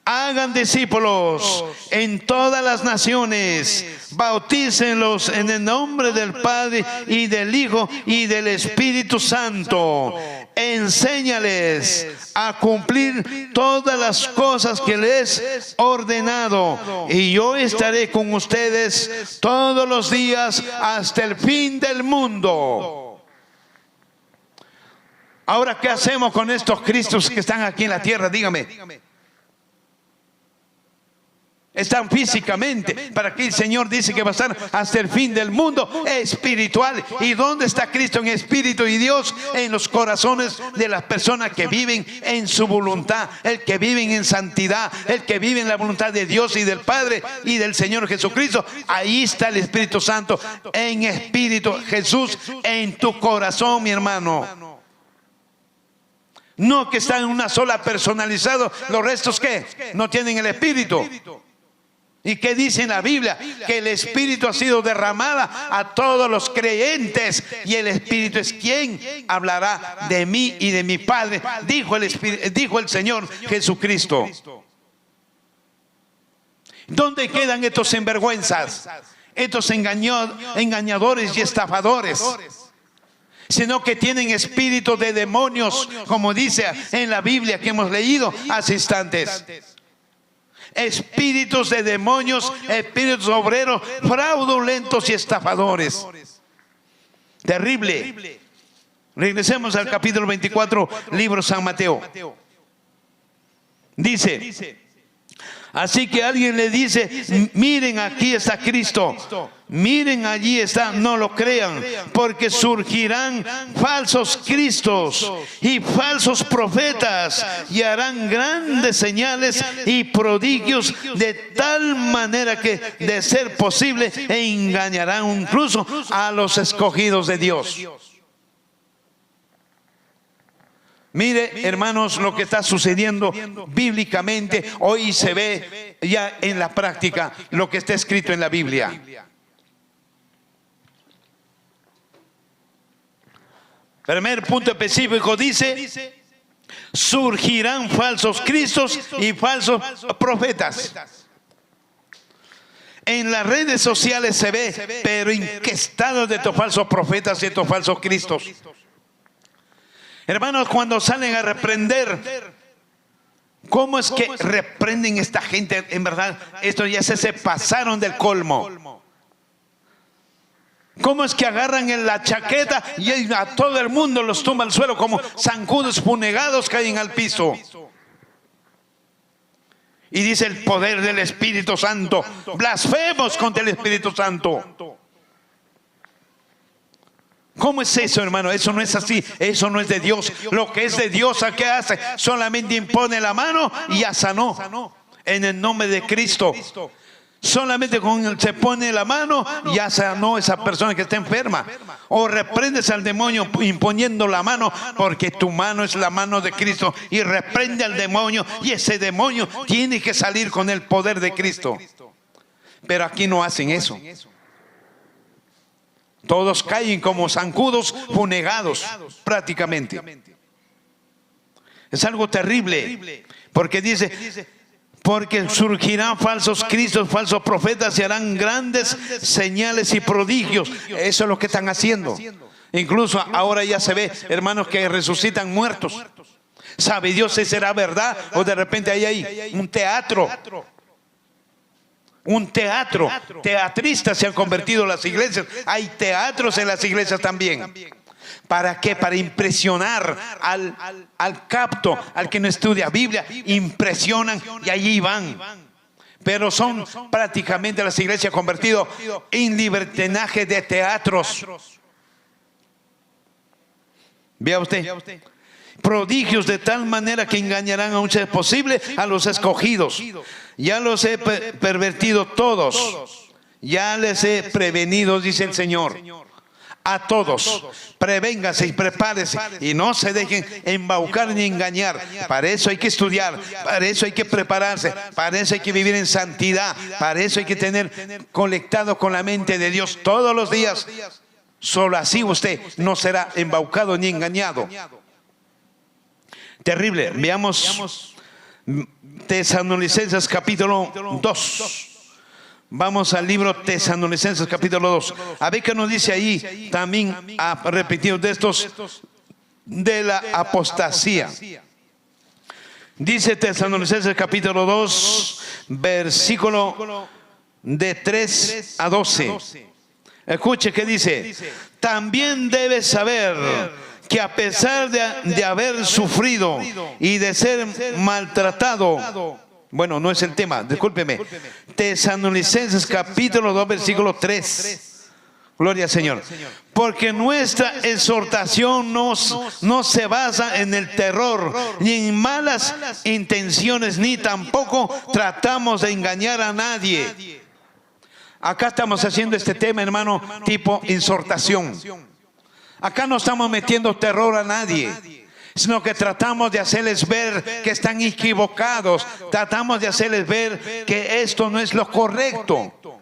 S9: hagan discípulos en todas las naciones, bautícenlos en el nombre del Padre y del Hijo y del Espíritu Santo. Enséñales a cumplir todas las cosas que les he ordenado, y yo estaré con ustedes todos los días hasta el fin del mundo. Ahora, ¿qué hacemos con estos Cristos que están aquí en la tierra? Dígame. Están físicamente, para que el Señor dice que va a estar hasta el fin del mundo espiritual. ¿Y dónde está Cristo en espíritu y Dios? En los corazones de las personas que viven en su voluntad, el que viven en santidad, el que vive en la voluntad de Dios y del Padre y del Señor Jesucristo. Ahí está el Espíritu Santo en espíritu. Jesús en tu corazón, mi hermano. No que está en una sola personalizado. Los restos, ¿qué? No tienen el Espíritu. ¿Y qué dice en la Biblia? Que el Espíritu ha sido derramada a todos los creyentes, y el Espíritu es quien hablará de mí y de mi Padre, dijo el Señor Jesucristo. ¿Dónde quedan estos sinvergüenzas? Estos engañadores y estafadores, sino que tienen espíritu de demonios, como dice en la Biblia que hemos leído hace instantes. Espíritus de demonios, espíritus obreros, fraudulentos y estafadores. Terrible. Regresemos al capítulo 24, libro San Mateo. Dice: así que alguien le dice: miren, aquí está Cristo, miren, allí está, no lo crean, porque surgirán falsos cristos y falsos profetas, y harán grandes señales y prodigios, de tal manera que, de ser posible, engañarán incluso a los escogidos de Dios. Mire, hermanos, lo que está sucediendo bíblicamente hoy se ve ya en la práctica lo que está escrito en la Biblia. Primer punto específico dice: surgirán falsos cristos y falsos profetas. En las redes sociales se ve, pero ¿en qué estado de estos falsos profetas y estos falsos cristos? Hermanos, cuando salen a reprender, ¿cómo es que reprenden esta gente? En verdad, estos ya se pasaron del colmo. ¿Cómo es que agarran en la chaqueta y a todo el mundo los tumba al suelo como zancudos funegados, caen al piso? Y dice: el poder del Espíritu Santo. Blasfemos contra el Espíritu Santo. ¿Cómo es eso, hermano? Eso no es así. Eso no es de Dios. Lo que es de Dios, ¿a qué hace? Solamente impone la mano y ya sanó. En el nombre de Cristo. Solamente con se pone la mano, ya sanó esa persona que está enferma. O reprendes al demonio imponiendo la mano, porque tu mano es la mano de Cristo. Y reprende al demonio, y ese demonio tiene que salir con el poder de Cristo. Pero aquí no hacen eso. Todos caen como zancudos funegados, prácticamente. Es algo terrible, porque dice: porque surgirán falsos cristos, falsos profetas, y harán grandes señales y prodigios. Eso es lo que están haciendo. Incluso ahora ya se ve, hermanos, que resucitan muertos. ¿Sabe Dios si será verdad o de repente hay un teatro? Un teatro. Teatristas se han convertido en las iglesias. Hay teatros en las iglesias también. ¿Para qué? Para impresionar al capto, al que no estudia Biblia. Impresionan y allí van. Pero son prácticamente las iglesias convertidas en libertinaje de teatros. Vea usted. Prodigios de tal manera que engañarán aún si es posible a los escogidos. Ya los he pervertido todos. Ya les he prevenido, dice el Señor. A todos, prevénganse y prepárense y no se dejen embaucar ni engañar. Para eso hay que estudiar, para eso hay que prepararse, para eso hay que vivir en santidad, para eso hay que tener conectado con la mente de Dios todos los días. Solo así usted no será embaucado ni engañado. Terrible. Veamos Tesalonicenses capítulo 2. Vamos al libro Tesalonicenses capítulo 2. A ver qué nos dice ahí. También ha repetido de estos de la apostasía. Dice Tesalonicenses capítulo 2, versículo de 3 a 12. Escuche qué dice. También debes saber que a pesar de haber sufrido y de ser maltratado. Bueno, no es el tema, discúlpeme. Tesalonicenses capítulo 2, versículo 3. Gloria al Señor. Porque nuestra exhortación no se basa en el terror, ni en malas intenciones, ni tampoco tratamos de engañar a nadie. Acá estamos haciendo este tema, hermano, tipo exhortación. Acá no estamos metiendo terror a nadie, sino que tratamos de hacerles ver que están equivocados. Tratamos de hacerles ver que esto no es lo correcto.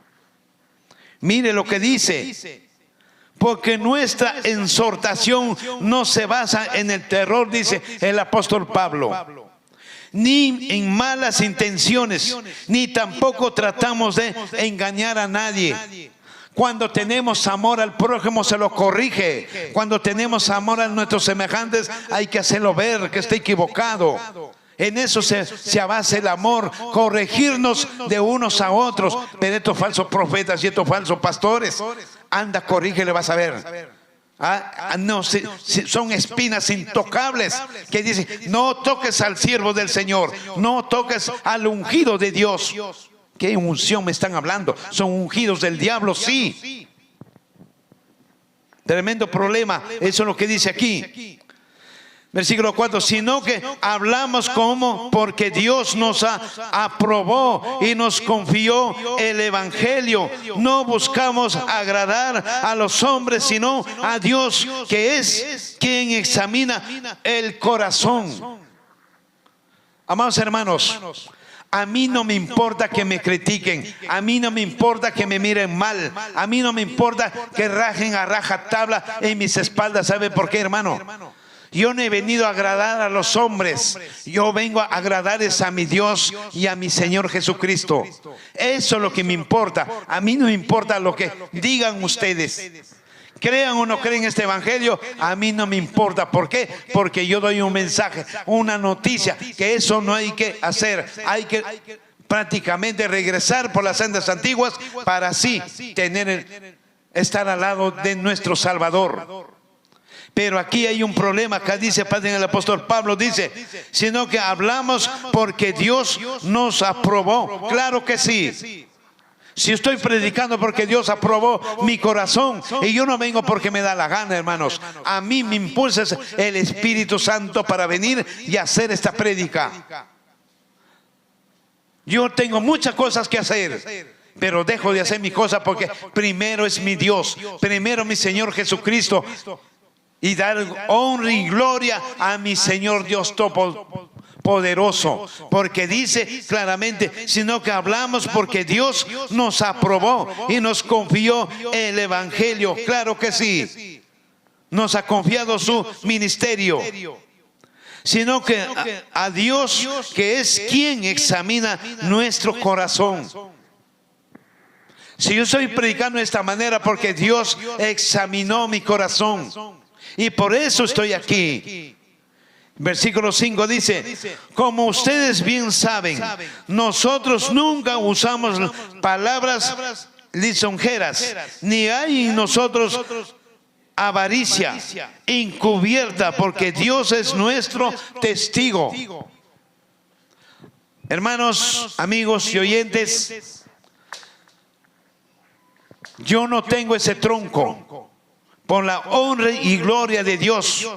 S9: Mire lo que dice. Porque nuestra exhortación no se basa en el terror, dice el apóstol Pablo, ni en malas intenciones, ni tampoco tratamos de engañar a nadie. Cuando tenemos amor al prójimo se lo corrige. Cuando tenemos amor a nuestros semejantes hay que hacerlo ver que está equivocado. En eso se basa el amor, corregirnos de unos a otros. Pero estos falsos profetas y estos falsos pastores, anda, corrígele, vas a ver. No, son espinas intocables que dicen: no toques al siervo del Señor, no toques al ungido de Dios. ¿Qué unción me están hablando? Son ungidos del diablo, sí. Tremendo problema. Eso es lo que dice aquí. Versículo 4. Sino que hablamos como porque Dios nos aprobó y nos confió el evangelio. No buscamos agradar a los hombres, sino a Dios, que es quien examina el corazón. Amados hermanos, a mí no me importa que me critiquen, a mí no me importa que me miren mal, a mí no me importa que rajen a rajatabla en mis espaldas. ¿Sabe por qué, hermano? Yo no he venido a agradar a los hombres, yo vengo a agradar a mi Dios y a mi Señor Jesucristo. Eso es lo que me importa. A mí no me importa lo que digan ustedes. Crean o no creen este evangelio, a mí no me importa. ¿Por qué? Porque yo doy un mensaje, una noticia, que eso no hay que hacer. Hay que prácticamente regresar por las sendas antiguas para así estar al lado de nuestro Salvador. Pero aquí hay un problema. Acá dice el apóstol Pablo, dice, sino que hablamos porque Dios nos aprobó. Claro que sí. Si estoy predicando porque Dios aprobó mi corazón, y yo no vengo porque me da la gana, hermanos. A mí me impulsa el Espíritu Santo para venir y hacer esta prédica. Yo tengo muchas cosas que hacer, pero dejo de hacer mi cosa porque primero es mi Dios, primero mi Señor Jesucristo, y dar honra y gloria a mi Señor Dios Todopoderoso, porque dice claramente, sino que hablamos porque Dios nos aprobó y nos confió el Evangelio. Claro que sí, nos ha confiado su ministerio, sino que a Dios, que es quien examina nuestro corazón. Si yo estoy predicando de esta manera, porque Dios examinó mi corazón, y por eso estoy aquí. Versículo 5 dice, como ustedes bien saben, nosotros nunca usamos palabras lisonjeras, ni hay en nosotros avaricia encubierta, porque Dios es nuestro testigo. Hermanos, amigos y oyentes, yo no tengo ese tronco. Por la honra y gloria de Dios,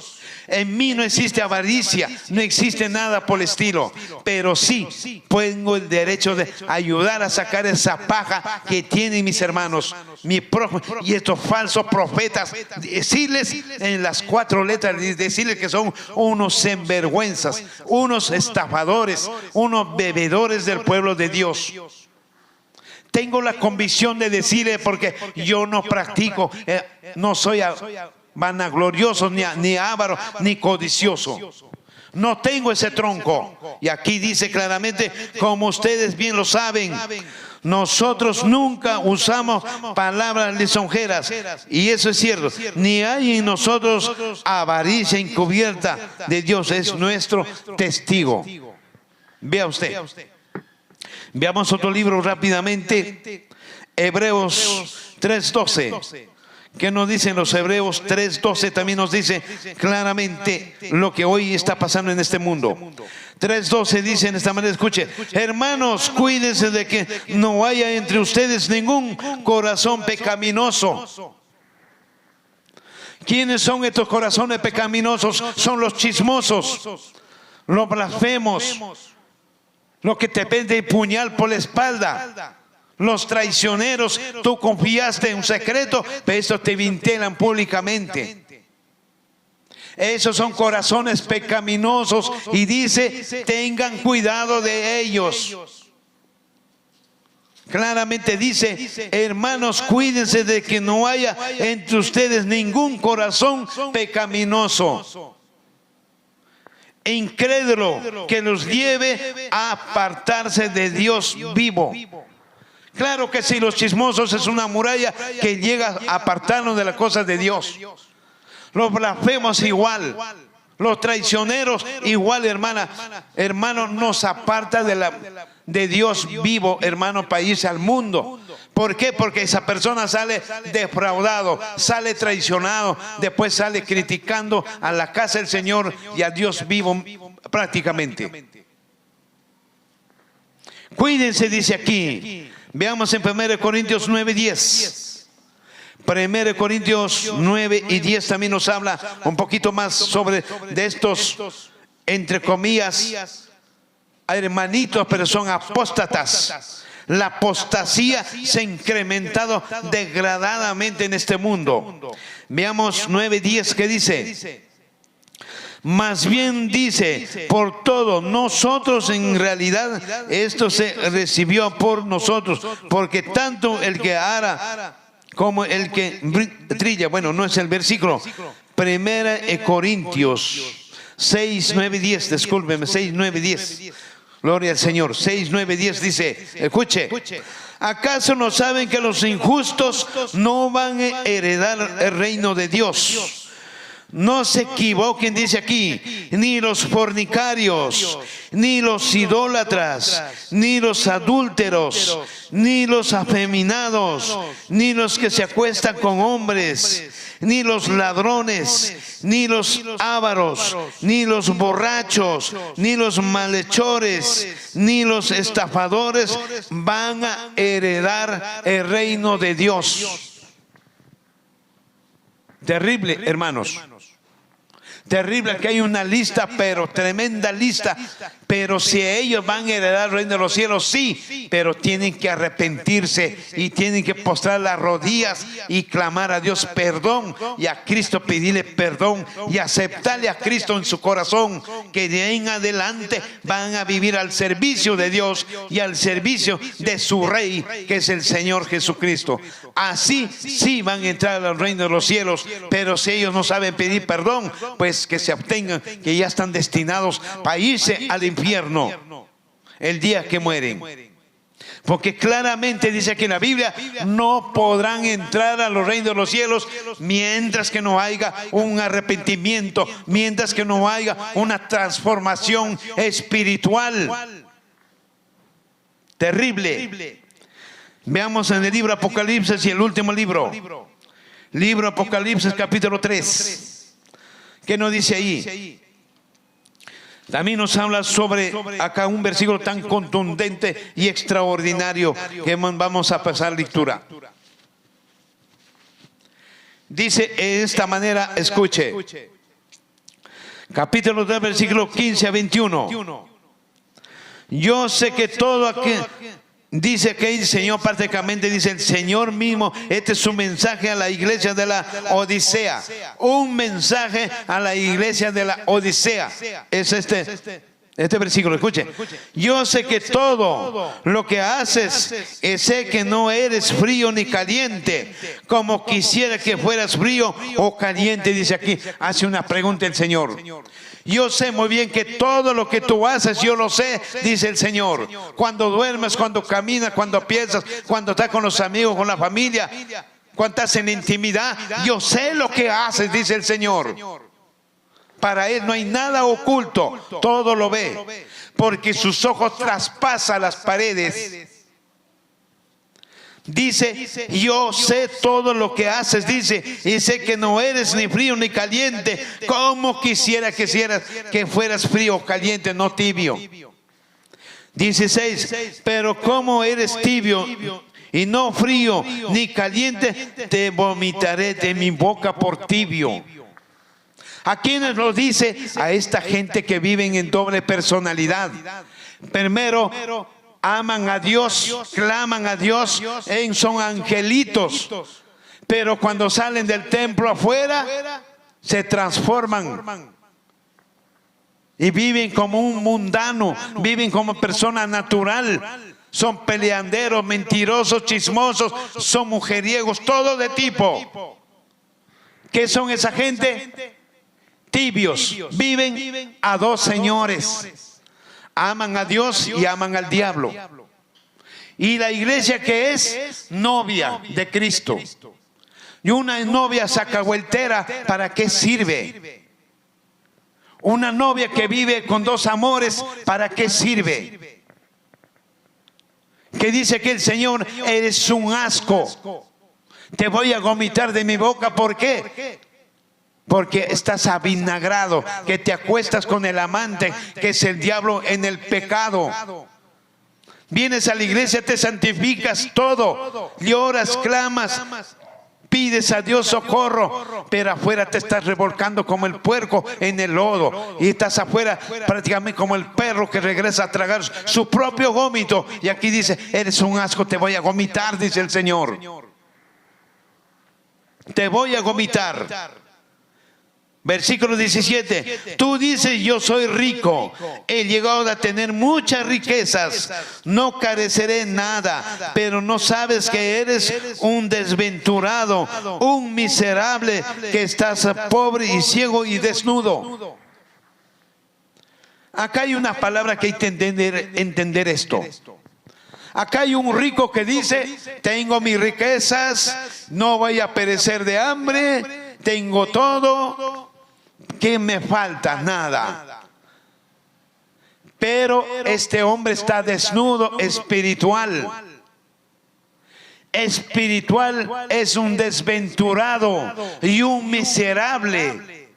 S9: en mí no existe avaricia, no existe nada por el estilo, pero sí tengo el derecho de ayudar a sacar esa paja que tienen mis hermanos, mi prójimo y estos falsos profetas, decirles en las 4 letras, decirles que son unos sinvergüenzas, unos estafadores, unos bebedores del pueblo de Dios. Tengo la convicción de decirle, porque yo no practico, no soy vanaglorioso, ni avaro, ni codicioso. No tengo ese tronco. Y aquí dice claramente, como ustedes bien lo saben, nosotros nunca usamos palabras lisonjeras. Y eso es cierto. Ni hay en nosotros avaricia encubierta de Dios. Es nuestro testigo. Vea usted. Veamos otro libro rápidamente, Hebreos 3:12. ¿Qué nos dicen los Hebreos 3:12? También nos dice claramente lo que hoy está pasando en este mundo. 3:12 dice en esta manera, escuche: hermanos, cuídense de que no haya entre ustedes ningún corazón pecaminoso. ¿Quiénes son estos corazones pecaminosos? Son los chismosos, los blasfemos, los que te penden puñal por la espalda, los traicioneros. Tú confiaste en un secreto, pero estos te vintelan públicamente. Esos son corazones pecaminosos, y dice, tengan cuidado de ellos. Claramente dice, hermanos, cuídense de que no haya entre ustedes ningún corazón pecaminoso, incrédulo, que los lleve a apartarse de Dios vivo. Claro que sí, los chismosos es una muralla que llega a apartarnos de las cosas de Dios. Los blasfemos igual, los traicioneros igual, hermano, nos aparta de Dios vivo, hermano, para irse al mundo. ¿Por qué? Porque esa persona sale defraudado, sale traicionado, después sale criticando a la casa del Señor y a Dios vivo prácticamente. Cuídense, dice aquí. Veamos en 1 Corintios 9:10. 1 Corintios 9 y 10 también nos habla un poquito más sobre de estos, entre comillas, hermanitos, pero son apóstatas. La apostasía se ha incrementado degradadamente en este mundo. Veamos 9:10, ¿qué dice? Más bien dice, por todo, nosotros en realidad esto se recibió por nosotros, porque tanto el que ara como el que trilla, bueno, no es el versículo, 1 Corintios 6, 9, 10, discúlpeme, 6, 9, 10. Gloria al Señor. 6, 9, 10 dice, escuche: ¿acaso no saben que los injustos no van a heredar el reino de Dios? No se equivoquen, dice aquí, ni los fornicarios, ni los idólatras, ni los adúlteros, ni los afeminados, ni los que se acuestan con hombres, ni los ladrones, ni los ávaros, ni los borrachos, ni los malhechores, ni los estafadores van a heredar el reino de Dios. Terrible, hermanos. Terrible que hay una lista, pero tremenda lista. Pero si ellos van a heredar el reino de los cielos, sí, pero tienen que arrepentirse y tienen que postrar las rodillas y clamar a Dios perdón y a Cristo pedirle perdón y aceptarle a Cristo en su corazón, que de ahí en adelante van a vivir al servicio de Dios y al servicio de su Rey, que es el Señor Jesucristo. Así sí van a entrar al reino de los cielos, pero si ellos no saben pedir perdón, pues que se abstengan, que ya están destinados para irse al infierno el día que mueren. Porque claramente dice aquí en la Biblia, no podrán entrar a los reinos de los cielos mientras que no haya un arrepentimiento, mientras que no haya una transformación espiritual. Terrible. Veamos en el libro Apocalipsis, y el último libro Apocalipsis capítulo 3. ¿Qué nos dice ahí? También nos habla sobre acá un versículo tan contundente y extraordinario que vamos a pasar lectura. Dice de esta manera, escuche. Capítulo 3, versículo 15 a 21. Yo sé que todo aquel... Dice que el Señor prácticamente dice el Señor mismo, este es su mensaje a la iglesia de la Odisea. Un mensaje a la iglesia de la Odisea. Es este versículo, escuche. Yo sé que todo lo que haces, sé que no eres frío ni caliente, como quisiera que fueras frío o caliente. Dice aquí, hace una pregunta el Señor. Yo sé muy bien que todo lo que tú haces, yo lo sé, dice el Señor. Cuando duermes, cuando caminas, cuando piensas, cuando estás con los amigos, con la familia, cuando estás en intimidad, yo sé lo que haces, dice el Señor. Para Él no hay nada oculto, todo lo ve, porque sus ojos traspasan las paredes. Dice, yo sé todo lo que haces, dice, y sé que no eres ni frío ni caliente, como quisiera que fueras frío o caliente, no tibio. 16, pero como eres tibio y no frío ni caliente, te vomitaré de mi boca por tibio. ¿A quiénes lo dice? A esta gente que viven en doble personalidad. Primero, aman a Dios, claman a Dios, son angelitos. Pero cuando salen del templo afuera, se transforman. Y viven como un mundano, viven como persona natural. Son peleanderos, mentirosos, chismosos, son mujeriegos, todo de tipo. ¿Qué son esa gente? Tibios, viven a dos señores. Aman a Dios y aman al diablo. Y la iglesia que es novia de Cristo. Y una novia sacahueltera, ¿para qué sirve? Una novia que vive con dos amores, ¿para qué sirve? Que dice que el Señor, eres un asco. Te voy a vomitar de mi boca, ¿por qué? Porque estás avinagrado, que te acuestas con el amante, que es el diablo en el pecado. Vienes a la iglesia, te santificas todo, lloras, clamas, pides a Dios socorro, pero afuera te estás revolcando como el puerco en el lodo. Y estás afuera prácticamente como el perro que regresa a tragar su propio vómito. Y aquí dice, eres un asco, te voy a vomitar, dice el Señor. Te voy a vomitar. Versículo 17, tú dices, yo soy rico, he llegado a tener muchas riquezas, no careceré nada, pero no sabes que eres un desventurado, un miserable, que estás pobre y ciego y desnudo. Acá hay una palabra que hay que entender esto. Acá hay un rico que dice, tengo mis riquezas, no voy a perecer de hambre, tengo todo. ¿Qué me falta? Nada. Pero este hombre está desnudo espiritual. Espiritual es un desventurado y un miserable.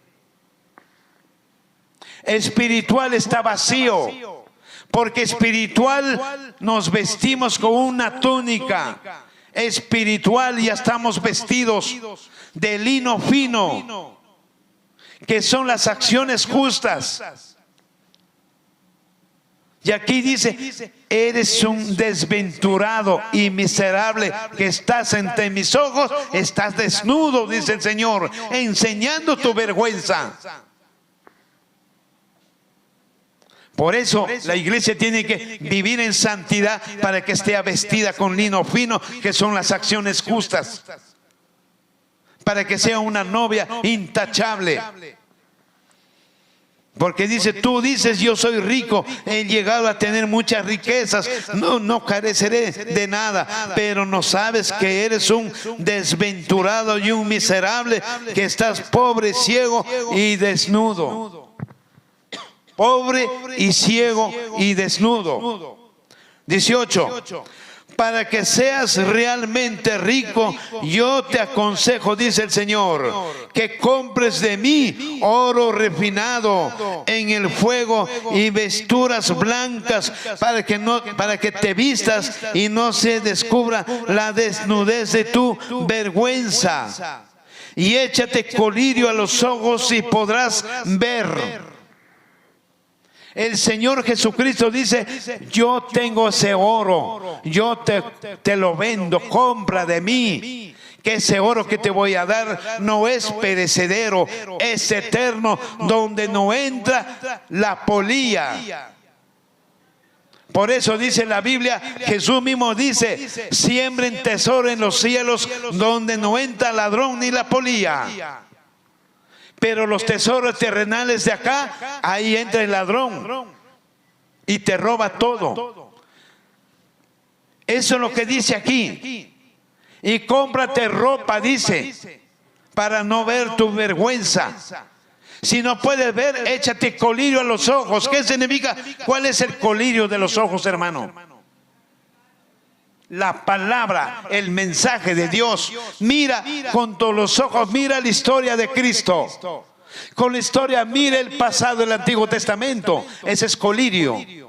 S9: Espiritual está vacío. Porque espiritual nos vestimos con una túnica. Espiritual ya estamos vestidos de lino fino. que son las acciones justas. Y aquí dice, eres un desventurado y miserable que estás ante mis ojos, estás desnudo, dice el Señor, enseñando tu vergüenza. Por eso la iglesia tiene que vivir en santidad para que esté vestida con lino fino, que son las acciones justas, para que sea una novia intachable. Porque dice, tú dices, yo soy rico, he llegado a tener muchas riquezas, no careceré de nada, pero no sabes que eres un desventurado y un miserable, que estás pobre, ciego y desnudo. Pobre y ciego y desnudo. 18. Para que seas realmente rico, yo te aconsejo, dice el Señor, que compres de mí oro refinado en el fuego y vestiduras blancas, para que te vistas y no se descubra la desnudez de tu vergüenza. Y échate colirio a los ojos y podrás ver. El Señor Jesucristo dice, yo tengo ese oro, yo te lo vendo, compra de mí. Que ese oro que te voy a dar no es perecedero, es eterno, donde no entra la polilla. Por eso dice la Biblia, Jesús mismo dice, siembren tesoro en los cielos, donde no entra ladrón ni la polilla. Pero los tesoros terrenales de acá, ahí entra el ladrón y te roba todo. Eso es lo que dice aquí. Y cómprate ropa, dice, para no ver tu vergüenza. Si no puedes ver, échate colirio a los ojos. ¿Qué significa? ¿Cuál es el colirio de los ojos, hermano? La palabra, el mensaje de Dios. Mira con todos los ojos, mira la historia de Cristo. Con la historia, mira el pasado del Antiguo Testamento. Ese es colirio.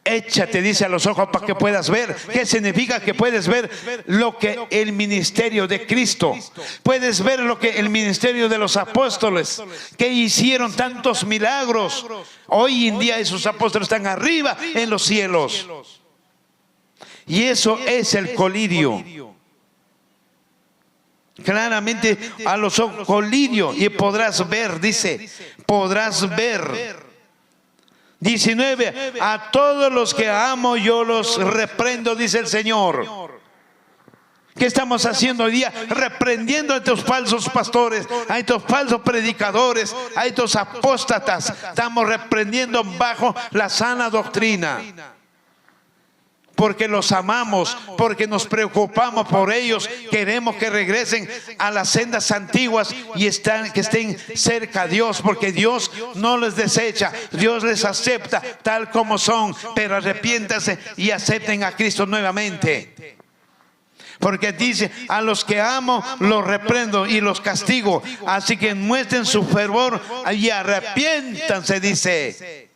S9: Échate, dice, a los ojos para que puedas ver. ¿Qué significa? Que puedes ver lo que el ministerio de Cristo, puedes ver lo que el ministerio de los apóstoles, que hicieron tantos milagros. Hoy en día esos apóstoles están arriba en los cielos. Y eso es el colirio. Claramente a los ojos, colirio, y podrás ver, dice, podrás ver. 19, a todos los que amo yo los reprendo, dice el Señor. ¿Qué estamos haciendo hoy día? Reprendiendo a estos falsos pastores, a estos falsos predicadores, a estos apóstatas. Estamos reprendiendo bajo la sana doctrina. Porque los amamos, porque nos preocupamos por ellos, queremos que regresen a las sendas antiguas y que estén cerca a Dios, porque Dios no les desecha, Dios les acepta tal como son, pero arrepiéntanse y acepten a Cristo nuevamente. Porque dice, a los que amo los reprendo y los castigo, así que muestren su fervor y arrepiéntanse, dice.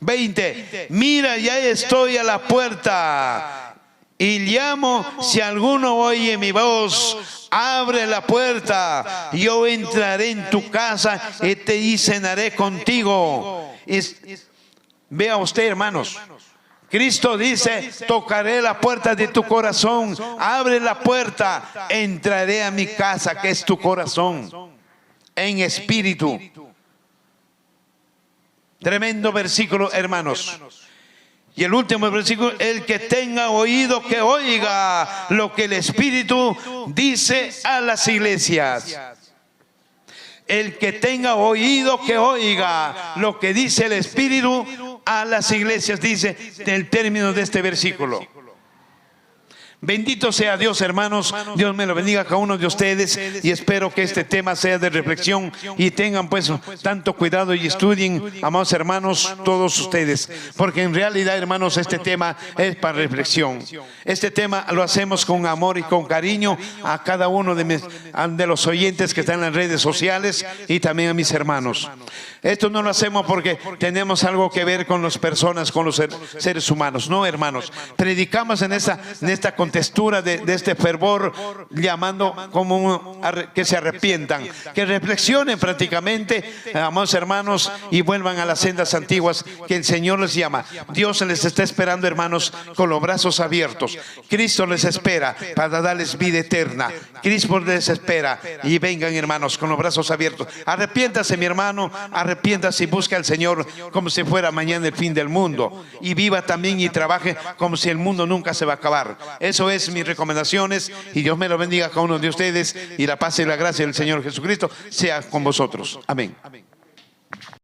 S9: 20, mira, ya estoy a la puerta y llamo, si alguno oye mi voz, abre la puerta, yo entraré en tu casa y cenaré contigo. Vea usted, hermanos, Cristo dice, tocaré la puerta de tu corazón, abre la puerta, entraré a mi casa, que es tu corazón, en espíritu. Tremendo versículo, hermanos. Y el último versículo, el que tenga oído que oiga lo que el Espíritu dice a las iglesias. El que tenga oído que oiga lo que dice el Espíritu a las iglesias, dice el término de este versículo. Bendito sea Dios, hermanos. Dios me lo bendiga a cada uno de ustedes y espero que este tema sea de reflexión y tengan pues tanto cuidado y estudien, amados hermanos, todos ustedes, porque en realidad, hermanos, este tema es para reflexión. Este tema lo hacemos con amor y con cariño a cada uno de los oyentes que están en las redes sociales y también a mis hermanos. Esto no lo hacemos porque tenemos algo que ver con las personas, con los seres humanos. No, hermanos, predicamos en esta condición contextura de este fervor, llamando como que se arrepientan, que reflexionen prácticamente, amados hermanos, y vuelvan a las sendas antiguas que el Señor les llama. Dios les está esperando, hermanos, con los brazos abiertos. Cristo les espera para darles vida eterna. Cristo les espera, y vengan, hermanos, con los brazos abiertos. Arrepiéntase, mi hermano, arrepiéntase y busca al Señor como si fuera mañana el fin del mundo, y viva también y trabaje como si el mundo nunca se va a acabar. Eso es mis recomendaciones, y Dios me lo bendiga a cada uno de ustedes, y la paz y la gracia del Señor Jesucristo sea con vosotros. Amén.